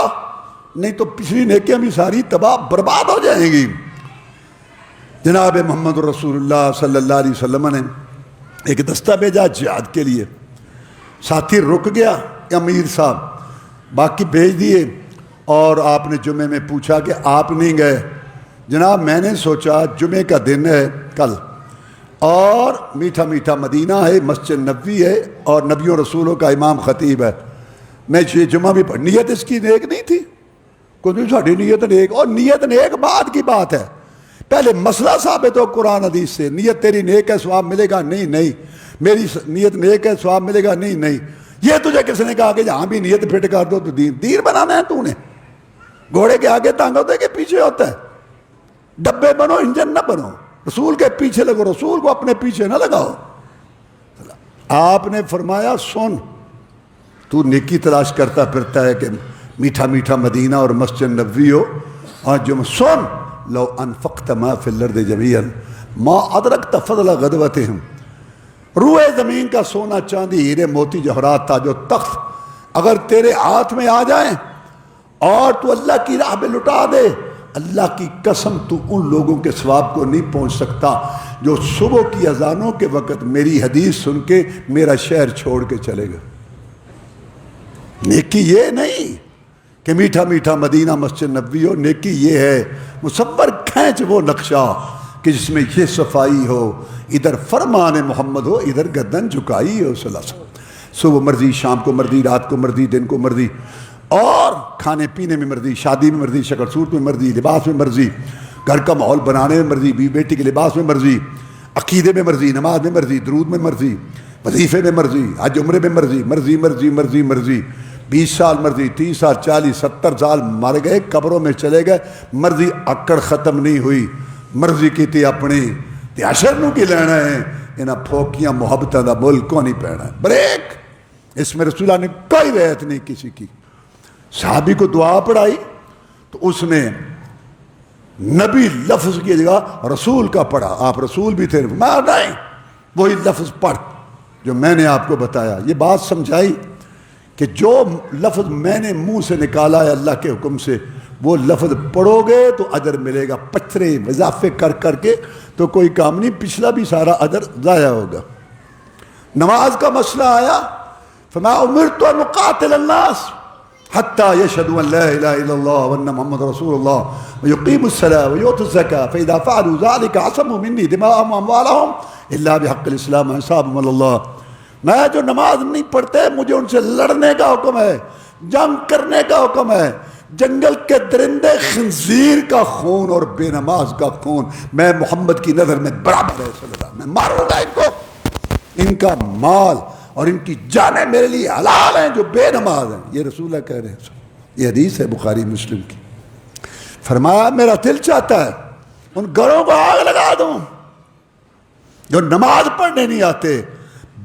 نہیں تو پچھلی نیکیاں بھی ساری تباہ برباد ہو جائیں گی۔ جناب محمد رسول اللہ صلی اللہ علیہ وسلم نے ایک دستہ بھیجا جہاد کے لیے، ساتھی رک گیا امیر صاحب، باقی بھیج دیے، اور آپ نے جمعے میں پوچھا کہ آپ نہیں گئے؟ جناب میں نے سوچا جمعے کا دن ہے کل، اور میٹھا میٹھا مدینہ ہے، مسجد نبوی ہے، اور نبیوں رسولوں کا امام خطیب ہے، میں یہ جمعہ بھی پڑھ، نیت اس کی نیک نہیں تھی، کوئی ساڑھی نیت نیک، اور نیت نیک بعد کی بات ہے، پہلے مسئلہ ثابت ہو قرآن حدیث سے۔ نیت تیری نیک ہے ثواب ملے گا؟ نہیں نہیں۔ میری نیت نیک ہے ثواب ملے گا؟ نہیں نہیں۔ یہ تجھے کس نے کہا کہ جہاں بھی نیت فٹ کر دو تو دین بنانا ہے؟ تو نے گھوڑے کے آگے ٹانگ ہوتا ہے کہ پیچھے ہوتا ہے؟ ڈبے بنو، انجن نہ بنو، رسول کے پیچھے لگو، رسول کو اپنے پیچھے نہ لگاؤ۔ آپ نے فرمایا سن، تو نیکی تلاش کرتا پھرتا ہے کہ میٹھا میٹھا مدینہ اور مسجد نبوی ہو، اور جو سن لو انفقت ما فی الارض جميعا ما ادرکت فضل غدوتہم، روئے زمین کا سونا چاندی ہیرے موتی جوہرات تاج و تخت اگر تیرے ہاتھ میں آ جائیں اور تو اللہ کی راہ میں لٹا دے، اللہ کی قسم تو ان لوگوں کے ثواب کو نہیں پہنچ سکتا جو صبح کی اذانوں کے وقت میری حدیث سن کے میرا شہر چھوڑ کے چلے گا۔ نیکی یہ نہیں کہ میٹھا میٹھا مدینہ مسجد نبوی ہو، نیکی یہ ہے مصور کھینچ وہ نقشہ کہ جس میں یہ صفائی ہو، ادھر فرمان محمد ہو، ادھر گردن جھکائی ہو، صلی اللہ علیہ وسلم، صبح مرضی، شام کو مرضی، رات کو مرضی، دن کو مرضی، اور کھانے پینے میں مرضی، شادی میں مرضی، شکل صورت میں مرضی، لباس میں مرضی، گھر کا ماحول بنانے میں مرضی، بیوی بیٹی کے لباس میں مرضی، عقیدے میں مرضی، نماز میں مرضی، درود میں مرضی، وظیفے میں مرضی، حج عمرے میں مرضی، مرضی مرضی مرضی مرضی، 20 سال مرضی، 30 سال، 40، 70 سال مر گئے، قبروں میں چلے گئے، مرضی اکڑ ختم نہیں ہوئی، مرضی کی تھی اپنی تے اشرنوں کی لینا ہے، انہاں پھوکیاں محبتاں دا ملک کو نہیں پینا ہے، بریک۔ اس میں رسول اللہ نے کوئی رعایت نہیں کسی کی۔ صحابی کو دعا پڑھائی تو اس نے نبی لفظ کی جگہ رسول کا پڑھا، آپ رسول بھی تھے، نہیں وہی لفظ پڑھ جو میں نے آپ کو بتایا۔ یہ بات سمجھائی کہ جو لفظ میں نے منہ سے نکالا ہے اللہ کے حکم سے، وہ لفظ پڑھو گے تو اجر ملے گا، پچھرے اضافے کر کر کے تو کوئی کام نہیں، پچھلا بھی سارا اجر ضائع ہوگا۔ نماز کا مسئلہ آیا، فما امرت ان اقاتل الناس حتى يشهدوا ان لا اله الا الله وان محمد رسول الله ويقيموا الصلاه ويؤتوا الزكاه فاذا فعلوا ذلك عصموا مني دماءهم واموالهم الا بحق الاسلام وحسابهم على الله۔ میں جو نماز نہیں پڑھتے مجھے ان سے لڑنے کا حکم ہے، جنگ کرنے کا حکم ہے، جنگل کے درندے خنزیر کا خون اور بے نماز کا خون میں محمد کی نظر میں برابر ہے، صلی اللہ علیہ وسلم، میں ماروں گا ان کو، ان کا مال اور ان کی جانیں میرے لیے حلال ہیں جو بے نماز ہیں. یہ رسول اللہ کہہ رہے ہیں. یہ حدیث ہے بخاری مسلم کی. فرمایا میرا دل چاہتا ہے ان گھروں کو آگ لگا دوں جو نماز پڑھنے نہیں آتے.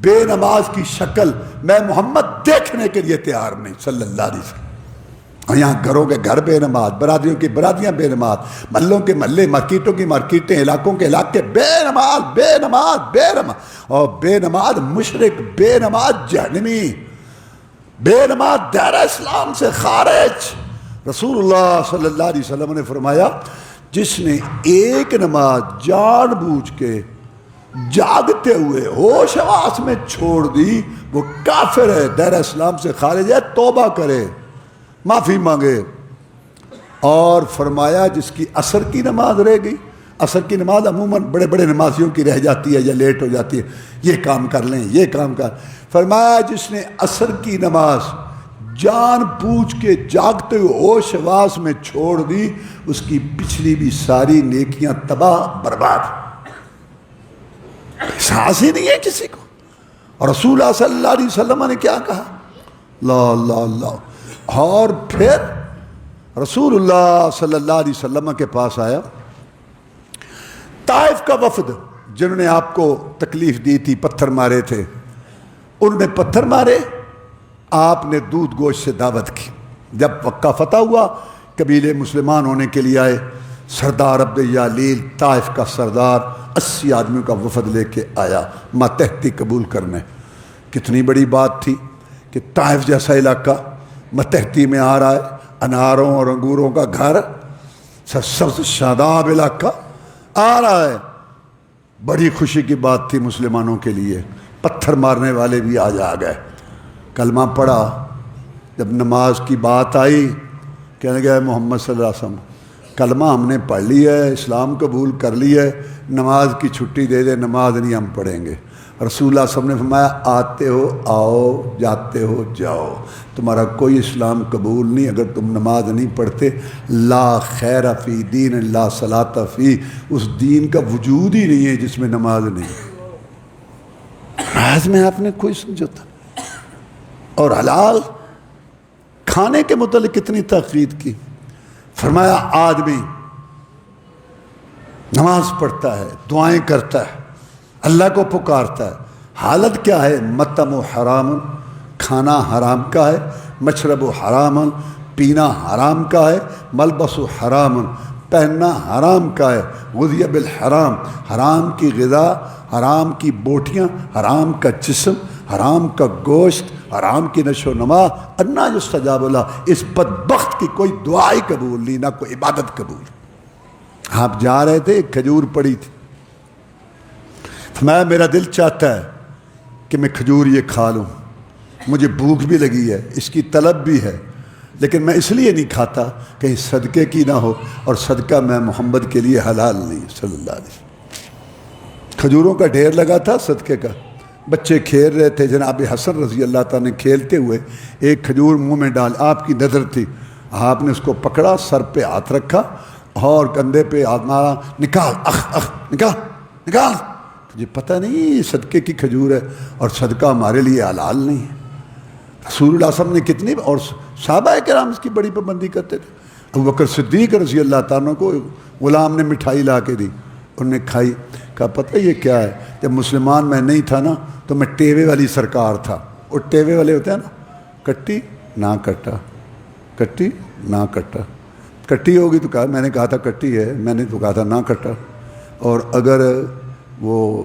بے نماز کی شکل میں محمد دیکھنے کے لیے تیار نہیں صلی اللہ علیہ وسلم. اور یہاں گھروں کے گھر بے نماز، برادریوں کی برادریاں بے نماز، محلوں کے محلے، مارکیٹوں کی مارکیٹیں، علاقوں کے علاقے بے نماز بے نماز بے نماز. اور بے نماز مشرک، بے نماز جہنمی، بے نماز دائرہ اسلام سے خارج. رسول اللہ صلی اللہ علیہ وسلم نے فرمایا جس نے ایک نماز جان بوجھ کے جاگتے ہوئے ہوش حواس میں چھوڑ دی وہ کافر ہے، دائرہ اسلام سے خارج ہے. توبہ کرے، معافی مانگے. اور فرمایا جس کی عصر کی نماز رہ گئی، عصر کی نماز عموماً بڑے بڑے نمازیوں کی رہ جاتی ہے یا لیٹ ہو جاتی ہے، یہ کام کر لیں یہ کام کر. فرمایا جس نے عصر کی نماز جان بوجھ کے جاگتے ہوئے ہوش حواس میں چھوڑ دی اس کی پچھلی بھی ساری نیکیاں تباہ برباد. احساس ہی نہیں ہے کسی کو. اور رسول اللہ صلی اللہ علیہ وسلم نے کیا کہا؟ اللہ اللہ اللہ. اور پھر رسول اللہ صلی اللہ علیہ وسلم کے پاس آیا طائف کا وفد جنہوں نے آپ کو تکلیف دی تھی، پتھر مارے تھے. انہوں نے پتھر مارے، آپ نے دودھ گوشت سے دعوت کی. جب مکہ فتح ہوا قبیلے مسلمان ہونے کے لیے آئے. سردار عبد یالیل طائف کا سردار 80 آدمیوں کا وفد لے کے آیا ماتحتی قبول کرنے. کتنی بڑی بات تھی کہ طائف جیسا علاقہ ماتحتی میں آ رہا ہے، اناروں اور انگوروں کا گھر، سبز شاداب علاقہ آ رہا ہے. بڑی خوشی کی بات تھی مسلمانوں کے لیے. پتھر مارنے والے بھی آج آ گئے. کلمہ پڑھا. جب نماز کی بات آئی کہنے گئے محمد صلی اللہ علیہ وسلم کلمہ ہم نے پڑھ لی ہے، اسلام قبول کر لی ہے، نماز کی چھٹی دے دے، نماز نہیں ہم پڑھیں گے. رسول اللہ صلی اللہ علیہ وسلم نے فرمایا آتے ہو آؤ، جاتے ہو جاؤ، تمہارا کوئی اسلام قبول نہیں اگر تم نماز نہیں پڑھتے. لا خیر فی دین لا صلاۃ فی، اس دین کا وجود ہی نہیں ہے جس میں نماز نہیں. نماز میں آپ نے کوئی سمجھوتا. اور حلال کھانے کے متعلق کتنی تاکید کی. فرمایا آدمی نماز پڑھتا ہے، دعائیں کرتا ہے، اللہ کو پکارتا ہے، حالت کیا ہے؟ مطعم و حرام، کھانا حرام کا ہے، مشرب و حرام، پینا حرام کا ہے، ملبس و حرام، پہننا حرام کا ہے، غذی بالحرام، حرام کی غذا، حرام کی بوٹیاں، حرام کا جسم، حرام کا گوشت، حرام کی نشو و نما. انا یستجاب اللہ. اس بدبخت کی کوئی دعا ہی قبول نہیں، نہ کوئی عبادت قبول. آپ جا رہے تھے، ایک کھجور پڑی تھی. میرا دل چاہتا ہے کہ میں کھجور یہ کھا لوں، مجھے بھوک بھی لگی ہے، اس کی طلب بھی ہے، لیکن میں اس لیے نہیں کھاتا کہیں صدقے کی نہ ہو، اور صدقہ میں محمد کے لیے حلال نہیں صلی اللہ علیہ وسلم. کھجوروں کا ڈھیر لگا تھا صدقے کا. بچے کھیل رہے تھے. جناب حسن رضی اللہ تعالیٰ نے کھیلتے ہوئے ایک کھجور منہ میں ڈال، آپ کی نظر تھی، آپ نے اس کو پکڑا، سر پہ ہاتھ رکھا اور کندھے پہ ہاتھ مارا، نکال نکال نکال. تجھے پتہ نہیں صدقے کی کھجور ہے اور صدقہ ہمارے لیے حلال نہیں ہے. رسول اللہ صلی اللہ علیہ وسلم نے کتنی، اور صحابہ کرام اس کی بڑی پابندی کرتے تھے. ابو بکر صدیق رضی اللہ تعالیٰ کو غلام نے مٹھائی لا کے دی، انہوں نے کھائی. کہا پتہ یہ کیا ہے؟ جب مسلمان میں نہیں تھا نا تو میں ٹیوے والی سرکار تھا. اور ٹیوے والے ہوتے ہیں نا، کٹی نہ کٹا، کٹی نہ کٹا. کٹی ہوگی تو کہا، میں نے کہا تھا کٹی ہے، میں نے تو کہا تھا نہ کٹا. اور اگر وہ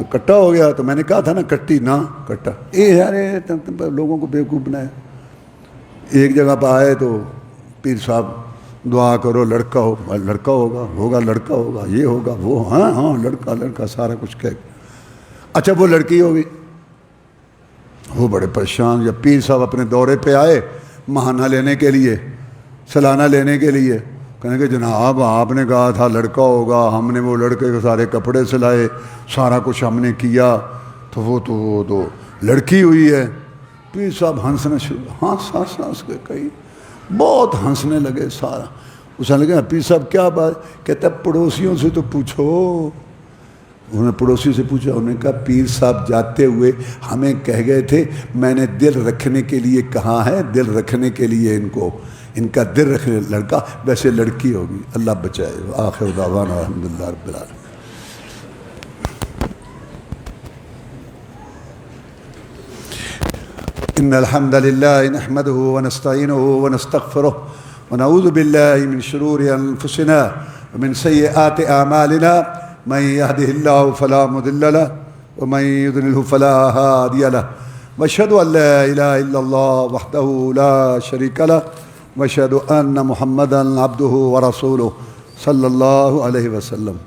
کٹا ہو گیا تو میں نے کہا تھا نا کٹی نہ کٹا. یار لوگوں کو بیوقوف بنایا. ایک جگہ پہ آئے تو پیر صاحب دعا کرو لڑکا ہو، لڑکا ہوگا لڑکا ہوگا، یہ ہوگا وہ، ہاں لڑکا سارا کچھ کہہ. اچھا وہ لڑکی ہوگی، وہ بڑے پریشان. جب پیر صاحب اپنے دورے پہ آئے ماہانہ لینے کے لیے، سالانہ لینے کے لیے، کہنے کہ جناب آپ نے کہا تھا لڑکا ہوگا، ہم نے وہ لڑکے کے سارے کپڑے سلائے، سارا کچھ ہم نے کیا، تو وہ تو لڑکی ہوئی ہے. پیر صاحب ہنسنا شروع، ہنس کے کہیں بہت ہنسنے لگے. سارا اس نے لگا پیر صاحب کیا بات؟ کہتا پڑوسیوں سے تو پوچھو. انہوں نے پڑوسی سے پوچھا، انہوں نے کہا پیر صاحب جاتے ہوئے ہمیں کہہ گئے تھے میں نے دل رکھنے کے لیے کہا ہے، دل رکھنے کے لیے ان کا دل رکھنے لڑکا، ویسے لڑکی ہوگی، اللہ بچائے۔ آخر دعوانا الحمدللہ رب العالمین۔ ان الحمد لله نحمده ونستعينه ونستغفره ونعوذ بالله من شرور انفسنا ومن سيئات اعمالنا، من يهده الله فلا مضل له ومن يضلل فلا هادي له، واشهد ان لا اله الا الله وحده لا شريك له، واشهد ان محمدا عبده ورسوله صلى الله عليه وسلم۔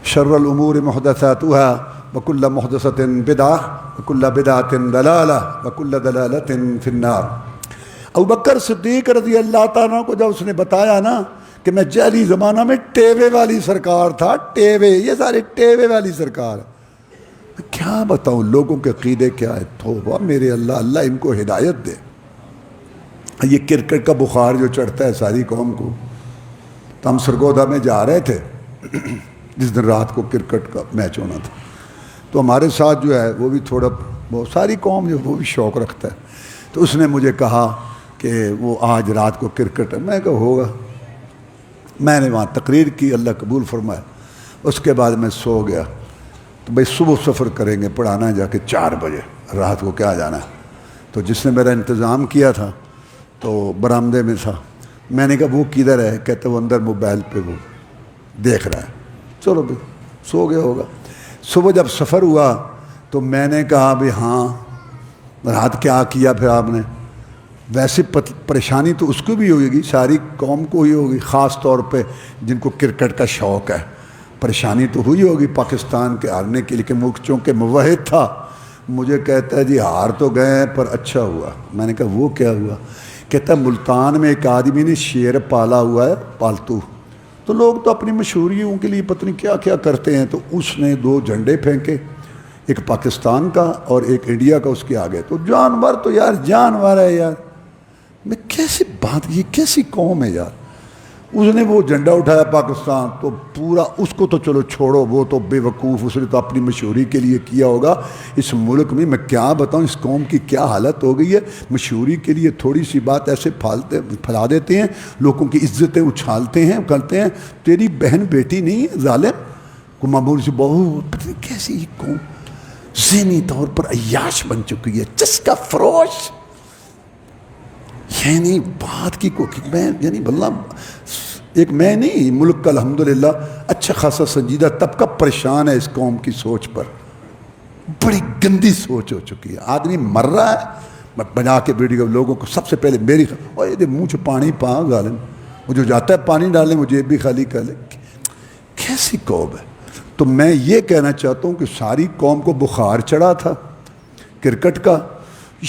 شر الامور محدثاتها وكل محدثة بدعة وكل بدعة ضلالة وكل ضلالة في النار۔ ابوبکر صدیق رضی اللہ تعالیٰ کو جب اس نے بتایا نا کہ میں جاہلی زمانہ میں ٹیوے والی سرکار تھا، ٹیوے، یہ سارے ٹیوے والی سرکار، میں کیا بتاؤں لوگوں کے عقیدے کیا ہے۔ توبہ میرے اللہ، اللہ ان کو ہدایت دے۔ یہ کرکٹ کا بخار جو چڑھتا ہے ساری قوم کو، تو ہم سرگودا میں جا رہے تھے جس دن رات کو کرکٹ کا میچ ہونا تھا، تو ہمارے ساتھ جو ہے وہ بھی تھوڑا بہت ساری قوم جو وہ بھی شوق رکھتا ہے، تو اس نے مجھے کہا کہ وہ آج رات کو کرکٹ ہے۔ میں کہا ہوگا، میں نے وہاں تقریر کی، اللہ قبول فرمایا۔ اس کے بعد میں سو گیا، تو بھائی صبح سفر کریں گے، پڑھانا ہے جا کے 4 بجے، رات کو کیا جانا ہے۔ تو جس نے میرا انتظام کیا تھا تو برآمدے میں تھا، میں نے کہا وہ کدھر ہے؟ کہتے وہ اندر موبائل پہ وہ دیکھ رہا ہے۔ چلو بھائی سو گیا ہوگا۔ صبح جب سفر ہوا تو میں نے کہا بھی ہاں رات کیا کیا پھر آپ نے؟ ویسے پریشانی تو اس کو بھی ہوگی، ساری قوم کو ہی ہوگی، خاص طور پہ جن کو کرکٹ کا شوق ہے، پریشانی تو ہوئی ہوگی پاکستان کے ہارنے کے لیے، ملک چونکہ موحد تھا۔ مجھے کہتا ہے جی ہار تو گئے پر اچھا ہوا۔ میں نے کہا وہ کیا ہوا؟ کہتا ہے ملتان میں ایک آدمی نے شیر پالا ہوا ہے پالتو، تو لوگ تو اپنی مشہوریوں کے لیے پتہ نہیں کیا کیا کرتے ہیں، تو اس نے 2 جھنڈے پھینکے، ایک پاکستان کا اور ایک انڈیا کا اس کے آگے۔ تو جانور تو یار جانور ہے یار، میں کیسی بات، یہ کیسی قوم ہے یار۔ اس نے وہ جھنڈا اٹھایا پاکستان، تو پورا اس کو تو چلو چھوڑو، وہ تو بے وقوف، اس نے تو اپنی مشہوری کے لیے کیا ہوگا۔ اس ملک میں کیا بتاؤں اس قوم کی کیا حالت ہو گئی ہے، مشہوری کے لیے تھوڑی سی بات ایسے پھیلا دیتے ہیں، لوگوں کی عزتیں اچھالتے ہیں، کرتے ہیں۔ تیری بہن بیٹی نہیں ہے ظالم، کو معمول سے بہت پتہ نہیں کیسی یہ قوم ذہنی طور پر عیاش بن چکی ہے، چسکا فروش۔ یعنی بات کی میں یعنی بلّہ ایک میں نہیں، ملک کا الحمدللہ اچھا خاصا سنجیدہ طبقہ پریشان ہے اس قوم کی سوچ پر، بڑی گندی سوچ ہو چکی ہے۔ آدمی مر رہا ہے بنا کے ویڈیو، لوگوں کو سب سے پہلے میری اور یہ منہ سے پانی پا ظالم، وہ جو جاتا ہے پانی ڈالنے مجھے بھی خالی کر لے، کیسی قوم ہے۔ تو میں یہ کہنا چاہتا ہوں کہ ساری قوم کو بخار چڑھا تھا کرکٹ کا،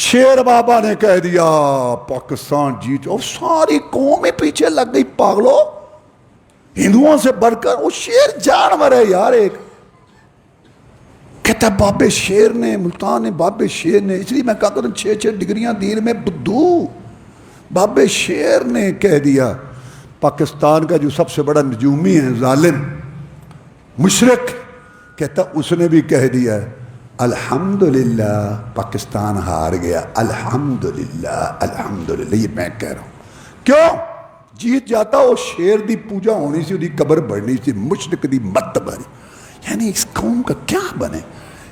شیر بابا نے کہہ دیا پاکستان جیت، اور ساری قوم پیچھے لگ گئی، پاگلو ہندوؤں سے بڑھ کر وہ شیر جانور ہے یار۔ ایک کہتا ہے بابے شیر نے، ملتان نے بابے شیر نے، اس لیے میں کہا کروں 6 ڈگریاں دین میں بدھو، بابے شیر نے کہہ دیا۔ پاکستان کا جو سب سے بڑا نجومی ہے ظالم مشرک، کہتا اس نے بھی کہہ دیا ہے الحمدللہ پاکستان ہار گیا، الحمدللہ الحمدللہ۔ یہ میں کہہ رہا ہوں کیوں جیت جاتا، وہ شیر دی پوجا ہونی سی، وہ قبر بڑھنی سی، مشرک دی مت بنی۔ یعنی اس قوم کا کیا بنے؟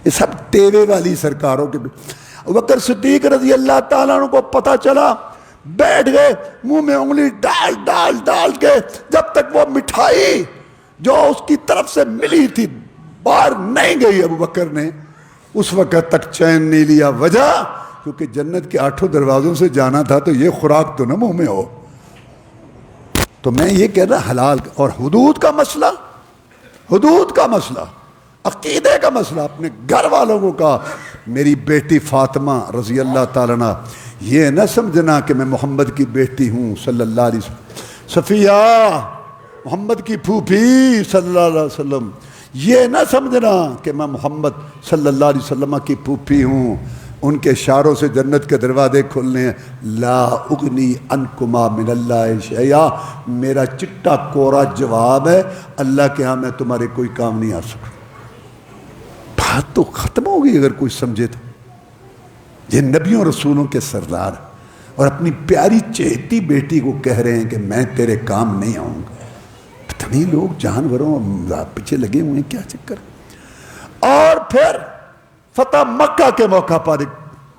یہ سب ٹیوے والی سرکاروں کے۔ ابوبکر صدیق رضی اللہ تعالیٰ عنہ کو پتہ چلا، بیٹھ گئے منہ میں انگلی ڈال ڈال ڈال کے، جب تک وہ مٹھائی جو اس کی طرف سے ملی تھی باہر نہیں گئی ابوبکر نے اس وقت تک چین نہیں لیا۔ وجہ کیونکہ جنت کے 8 دروازوں سے جانا تھا، تو یہ خوراک تو نہ منہ میں ہو۔ تو میں یہ کہہ رہا حلال اور حدود کا مسئلہ، حدود کا مسئلہ، عقیدے کا مسئلہ، اپنے گھر والوں کو کہا میری بیٹی فاطمہ رضی اللہ تعالیٰ عنہ، یہ نہ سمجھنا کہ میں محمد کی بیٹی ہوں صلی اللہ علیہ وسلم، صفیہ محمد کی پھوپھی صلی اللہ علیہ وسلم، یہ نہ سمجھنا کہ میں محمد صلی اللہ علیہ وسلم کی پھوپھی ہوں، ان کے اشاروں سے جنت کے دروازے کھلنے ہیں. لا اغنی عنکما من اللہ شیئا، میرا چٹا کورا جواب ہے، اللہ کے ہاں میں تمہارے کوئی کام نہیں آ سکتا. بات تو ختم ہوگی اگر کوئی سمجھے تو. یہ نبیوں رسولوں کے سردار اور اپنی پیاری چہتی بیٹی کو کہہ رہے ہیں کہ میں تیرے کام نہیں آؤں گا. پتہ نہیں لوگ جانوروں پیچھے لگے ہوئے ہیں، کیا چکر. اور پھر فتح مکہ کے موقع پر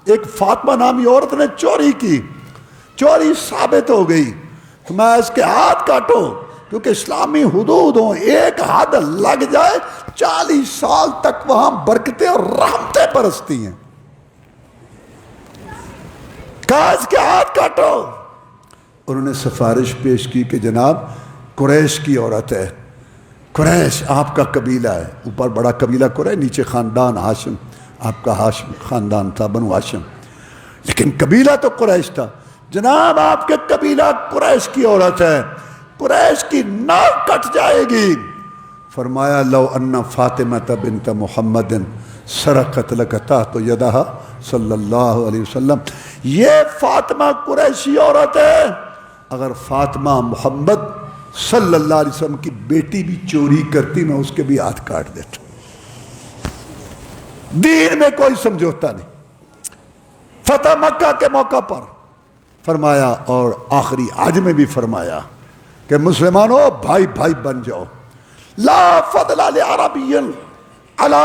ایک فاطمہ نامی عورت نے چوری کی، چوری ثابت ہو گئی. میں اس کے ہاتھ کاٹو، کیونکہ اسلامی حدود ہوں، ایک ہاتھ لگ جائے 40 سال تک وہاں برکتیں اور رحمتیں برستی ہیں. کہا اس کے ہاتھ کاٹو. انہوں نے سفارش پیش کی کہ جناب قریش کی عورت ہے، قریش آپ کا قبیلہ ہے، اوپر بڑا قبیلہ قریش، نیچے خاندان ہاشم، آپ کا ہاشم خاندان تھا، بنو ہاشم، لیکن قبیلہ تو قریش تھا. جناب آپ کے قبیلہ قریش کی عورت ہے، قریش کی ناک کٹ جائے گی. فرمایا لو ان فاطمہ بنت محمد سرقت لقطعت یدہا صلی اللہ علیہ وسلم. یہ فاطمہ قریشی عورت ہے، اگر فاطمہ محمد صلی اللہ علیہ وسلم کی بیٹی بھی چوری کرتی میں اس کے بھی ہاتھ کاٹ دیتا. دین میں کوئی سمجھوتا نہیں. فتح مکہ کے موقع پر فرمایا اور آخری حج میں بھی فرمایا کہ مسلمانوں بھائی بھائی بن جاؤ. لا فضل لعربی علی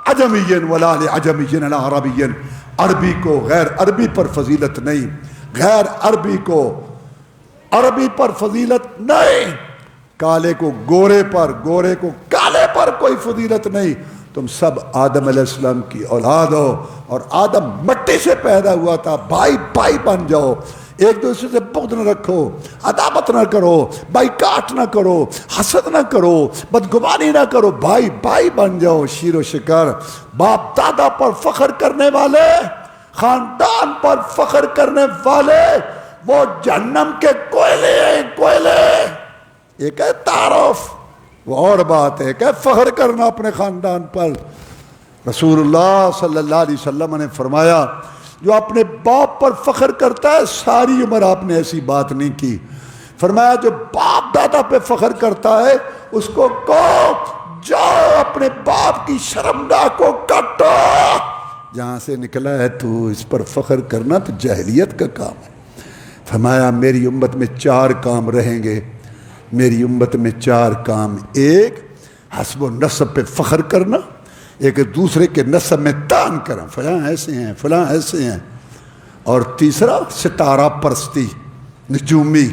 عجمی ولا لعجمی علی عربی. عربی کو غیر عربی پر فضیلت نہیں، غیر عربی کو عربی پر فضیلت نہیں، کالے کو گورے پر، گورے کو کالے پر کوئی فضیلت نہیں. تم سب آدم علیہ السلام کی اولاد ہو اور آدم مٹی سے پیدا ہوا تھا. بھائی بھائی بن جاؤ، ایک دوسرے سے بغض نہ رکھو، عداوت نہ کرو، بائیکاٹ نہ کرو، حسد نہ کرو، بدگمانی نہ کرو، بھائی بھائی بن جاؤ. شیر و شکر، باپ دادا پر فخر کرنے والے، خاندان پر فخر کرنے والے وہ جہنم کے کوئلے ہیں، کوئلے. ایک ہے تعارف، وہ اور بات ہے کہ فخر کرنا اپنے خاندان پر. رسول اللہ صلی اللہ علیہ وسلم نے فرمایا جو اپنے باپ پر فخر کرتا ہے ساری عمر آپ نے ایسی بات نہیں کی. فرمایا جو باپ دادا پہ فخر کرتا ہے اس کو جاؤ اپنے باپ کی شرمگاہ کو کاٹو. جہاں سے نکلا ہے تو اس پر فخر کرنا تو جاہلیت کا کام ہے. فرمایا میری امت میں 4 کام رہیں گے، میری امت میں 4 کام. ایک حسب و نسب پہ فخر کرنا، ایک دوسرے کے نسب میں تان کرنا، فلاں ایسے ہیں فلاں ایسے ہیں. اور تیسرا ستارہ پرستی، نجومی،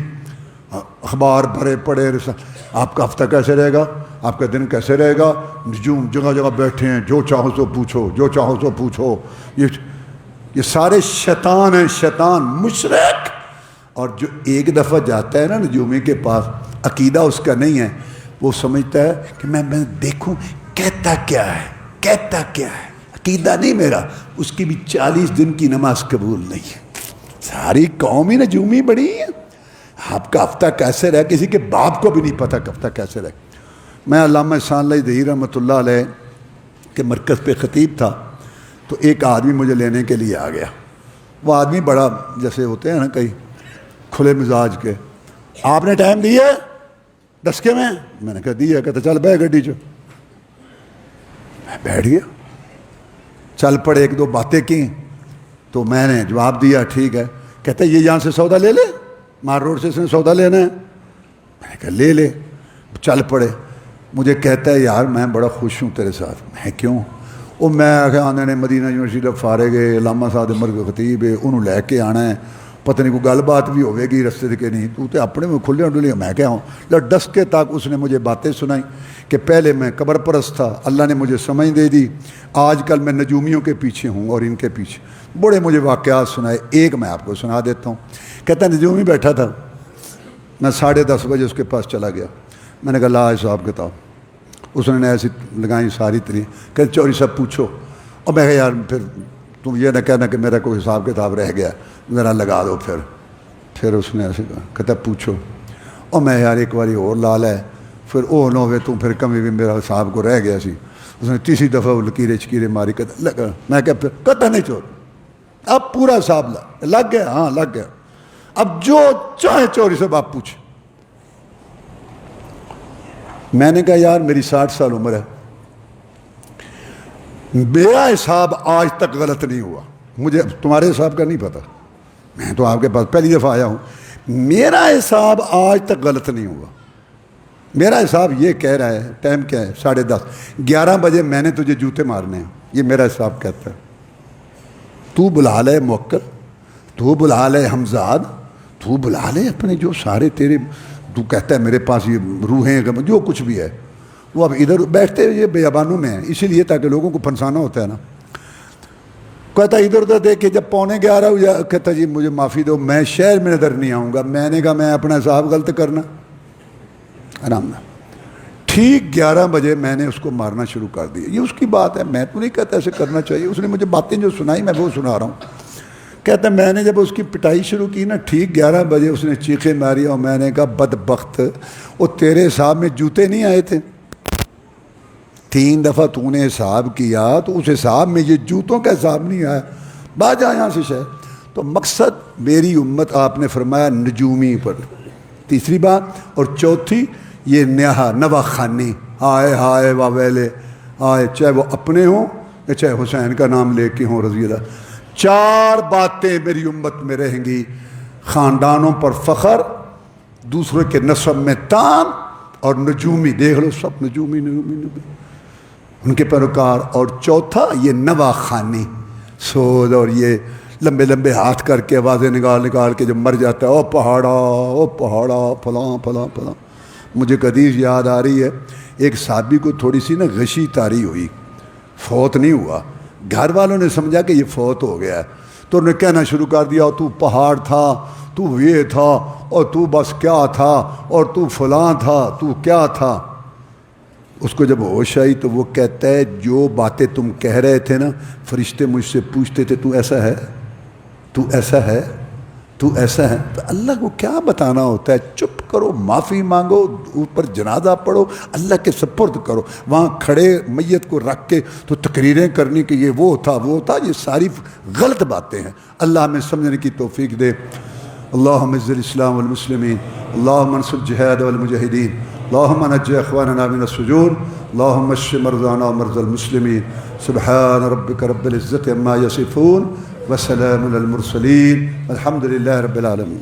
اخبار بھرے پڑے. آپ کا ہفتہ کیسے رہے گا، آپ کا دن کیسے رہے گا، نجوم جگہ جگہ بیٹھے ہیں، جو چاہو سو پوچھو، جو چاہو سو پوچھو. یہ سارے شیطان ہیں، شیطان مشرک. اور جو ایک دفعہ جاتا ہے نا نجومی کے پاس، عقیدہ اس کا نہیں ہے، وہ سمجھتا ہے کہ میں دیکھوں کہتا کیا ہے، کہتا کیا ہے، عقیدہ نہیں میرا. اس کی بھی 40 دن کی نماز قبول نہیں ہے. ساری قوم ہی نجومی بڑی ہے. آپ کا ہفتہ کیسے رہے، کسی کے باپ کو بھی نہیں پتہ کہ ہفتہ کیسے رہے. میں علامہ احسان اللہ دہی رحمۃ اللہ علیہ کے مرکز پہ خطیب تھا تو ایک آدمی مجھے لینے کے لیے آ گیا. وہ آدمی بڑا جیسے ہوتے ہیں نا کئی کھلے مزاج کے. آپ نے ٹائم دیا ہے ڈسکے میں نے کہا دیا. کہتا چل بیٹھ گڈی چ. میں بیٹھ گیا، چل پڑے، 1-2 باتیں کی تو میں نے جواب دیا ٹھیک ہے. کہتا یہ یہاں سے سودا لے لے، مار روڈ سے اس نے سودا لینا ہے. میں نے کہا لے لے. چل پڑے. مجھے کہتا ہے یار میں بڑا خوش ہوں تیرے ساتھ. میں کیوں؟ وہ میں آنے نے مدینہ یونیورسٹی کا فارغ ہے، علامہ صاحب عمر کے خطیب ہے، انہوں لے کے آنا ہے، پتہ نہیں کوئی گل بات بھی ہوئے گی رستے کے نہیں، تو تے اپنے میں کھلے ڈلے. میں کیا ہوں ڈسکے تک اس نے مجھے باتیں سنائی کہ پہلے میں قبر پرست تھا، اللہ نے مجھے سمجھ دے دی، آج کل میں نجومیوں کے پیچھے ہوں اور ان کے پیچھے. بڑے مجھے واقعات سنائے. ایک میں آپ کو سنا دیتا ہوں. کہتا نجومی بیٹھا تھا، میں 10:30 بجے اس کے پاس چلا گیا. میں نے کہا لا حساب کتاب. اس نے ایسی لگائی ساری طرح کہ چوری صاحب پوچھو. اور میں کہا یار پھر تم یہ نہ کہنا کہ میرا کوئی حساب کتاب رہ گیا، ذرا لگا دو. پھر اس نے ایسے کہا کہتا پوچھو. اور میں یار ایک باری اور لال ہے پھر او نہ ہوئے تم پھر کمی بھی میرا حساب کو رہ گیا سی. اس نے تیسری دفعہ وہ لکیریں چکیریں ماری. کہتا لگا. میں کہا پھر کہتا نہیں چور اب پورا حساب لگ گیا، ہاں لگ گیا، اب جو چاہے چوری سے آپ پوچھیں۔ میں نے کہا یار میری 60 سال عمر ہے، میرا حساب آج تک غلط نہیں ہوا، مجھے تمہارے حساب کا نہیں پتا، میں تو آپ کے پاس پہلی دفعہ آیا ہوں، میرا حساب آج تک غلط نہیں ہوا۔ میرا حساب یہ کہہ رہا ہے، ٹائم کیا ہے 10:30، 11 بجے میں نے تجھے جوتے مارنے ہیں، یہ میرا حساب کہتا ہے۔ تو بلا لے موکل، تو بلا لے حمزاد، تو بلا لے اپنے جو سارے تیرے، تو کہتا ہے میرے پاس یہ روحیں جو کچھ بھی ہے، وہ اب ادھر بیٹھتے یہ بیابانوں میں ہیں، اسی لیے تاکہ لوگوں کو پھنسانا ہوتا ہے نا۔ کہتا ادھر ادھر دیکھ کے جب 11:15 ہو کہتا جی مجھے معافی دو، میں شہر میں نظر نہیں آؤں گا۔ میں نے کہا میں اپنا حساب غلط کرنا آرام نہ۔ ٹھیک 11 بجے میں نے اس کو مارنا شروع کر دیا۔ یہ اس کی بات ہے، میں تو نہیں کہتا ایسے کرنا چاہیے، اس نے مجھے باتیں جو سنائی میں وہ سنا رہا ہوں۔ کہتا میں نے جب اس کی پٹائی شروع کی نا، ٹھیک 11 بجے اس نے چیخیں ماری اور میں نے کہا بدبخت، وہ تیرے حساب میں جوتے نہیں آئے تھے؟ 3 دفعہ تو نے حساب کیا تو اس حساب میں یہ جوتوں کا حساب نہیں آیا، بات جا یہاں سے شہر۔ تو مقصد میری امت آپ نے فرمایا نجومی پر، تیسری بات، اور چوتھی یہ نوا خانی، ہائے ہائے واویلے ہائے، چاہے وہ اپنے ہوں یا چاہے حسین کا نام لے کے ہوں رضی اللہ۔ 4 باتیں میری امت میں رہیں گی، خاندانوں پر فخر، دوسرے کے نسب میں تان، اور نجومی، دیکھ لو سب نجومی ان کے پیروکار، اور چوتھا یہ نوا خانی، سود، اور یہ لمبے لمبے ہاتھ کر کے آوازیں نکال کے جب مر جاتا ہے، او پہاڑا فلاں فلاں فلاں۔ مجھے حدیث یاد آ رہی ہے، ایک صحابی کو تھوڑی سی نا غشی طاری ہوئی، فوت نہیں ہوا، گھر والوں نے سمجھا کہ یہ فوت ہو گیا ہے، تو انہوں نے کہنا شروع کر دیا تو پہاڑ تھا، تو یہ تھا، اور تو بس کیا تھا، اور تو فلاں تھا، تو کیا تھا۔ اس کو جب ہوش آئی تو وہ کہتا ہے جو باتیں تم کہہ رہے تھے نا، فرشتے مجھ سے پوچھتے تھے تو ایسا ہے، تو ایسا ہے، تو ایسا ہے، تو اللہ کو کیا بتانا ہوتا ہے؟ چپ کرو، معافی مانگو، اوپر جنازہ پڑھو، اللہ کے سپرد کرو۔ وہاں کھڑے میت کو رکھ کے تو تقریریں کرنی کہ یہ وہ تھا، یہ ساری غلط باتیں ہیں۔ اللہ ہمیں سمجھنے کی توفیق دے۔ اللہم اعز الاسلام والمسلمین، اللہم انصر الجہاد والمجاہدین، اللہم نجی اخواننا من السجون، اللہم اشف مرضانا ومرضى المسلمین۔ سبحان ربک رب العزت عما یصفون وسلام علی المرسلین، الحمد للہ رب العالمین۔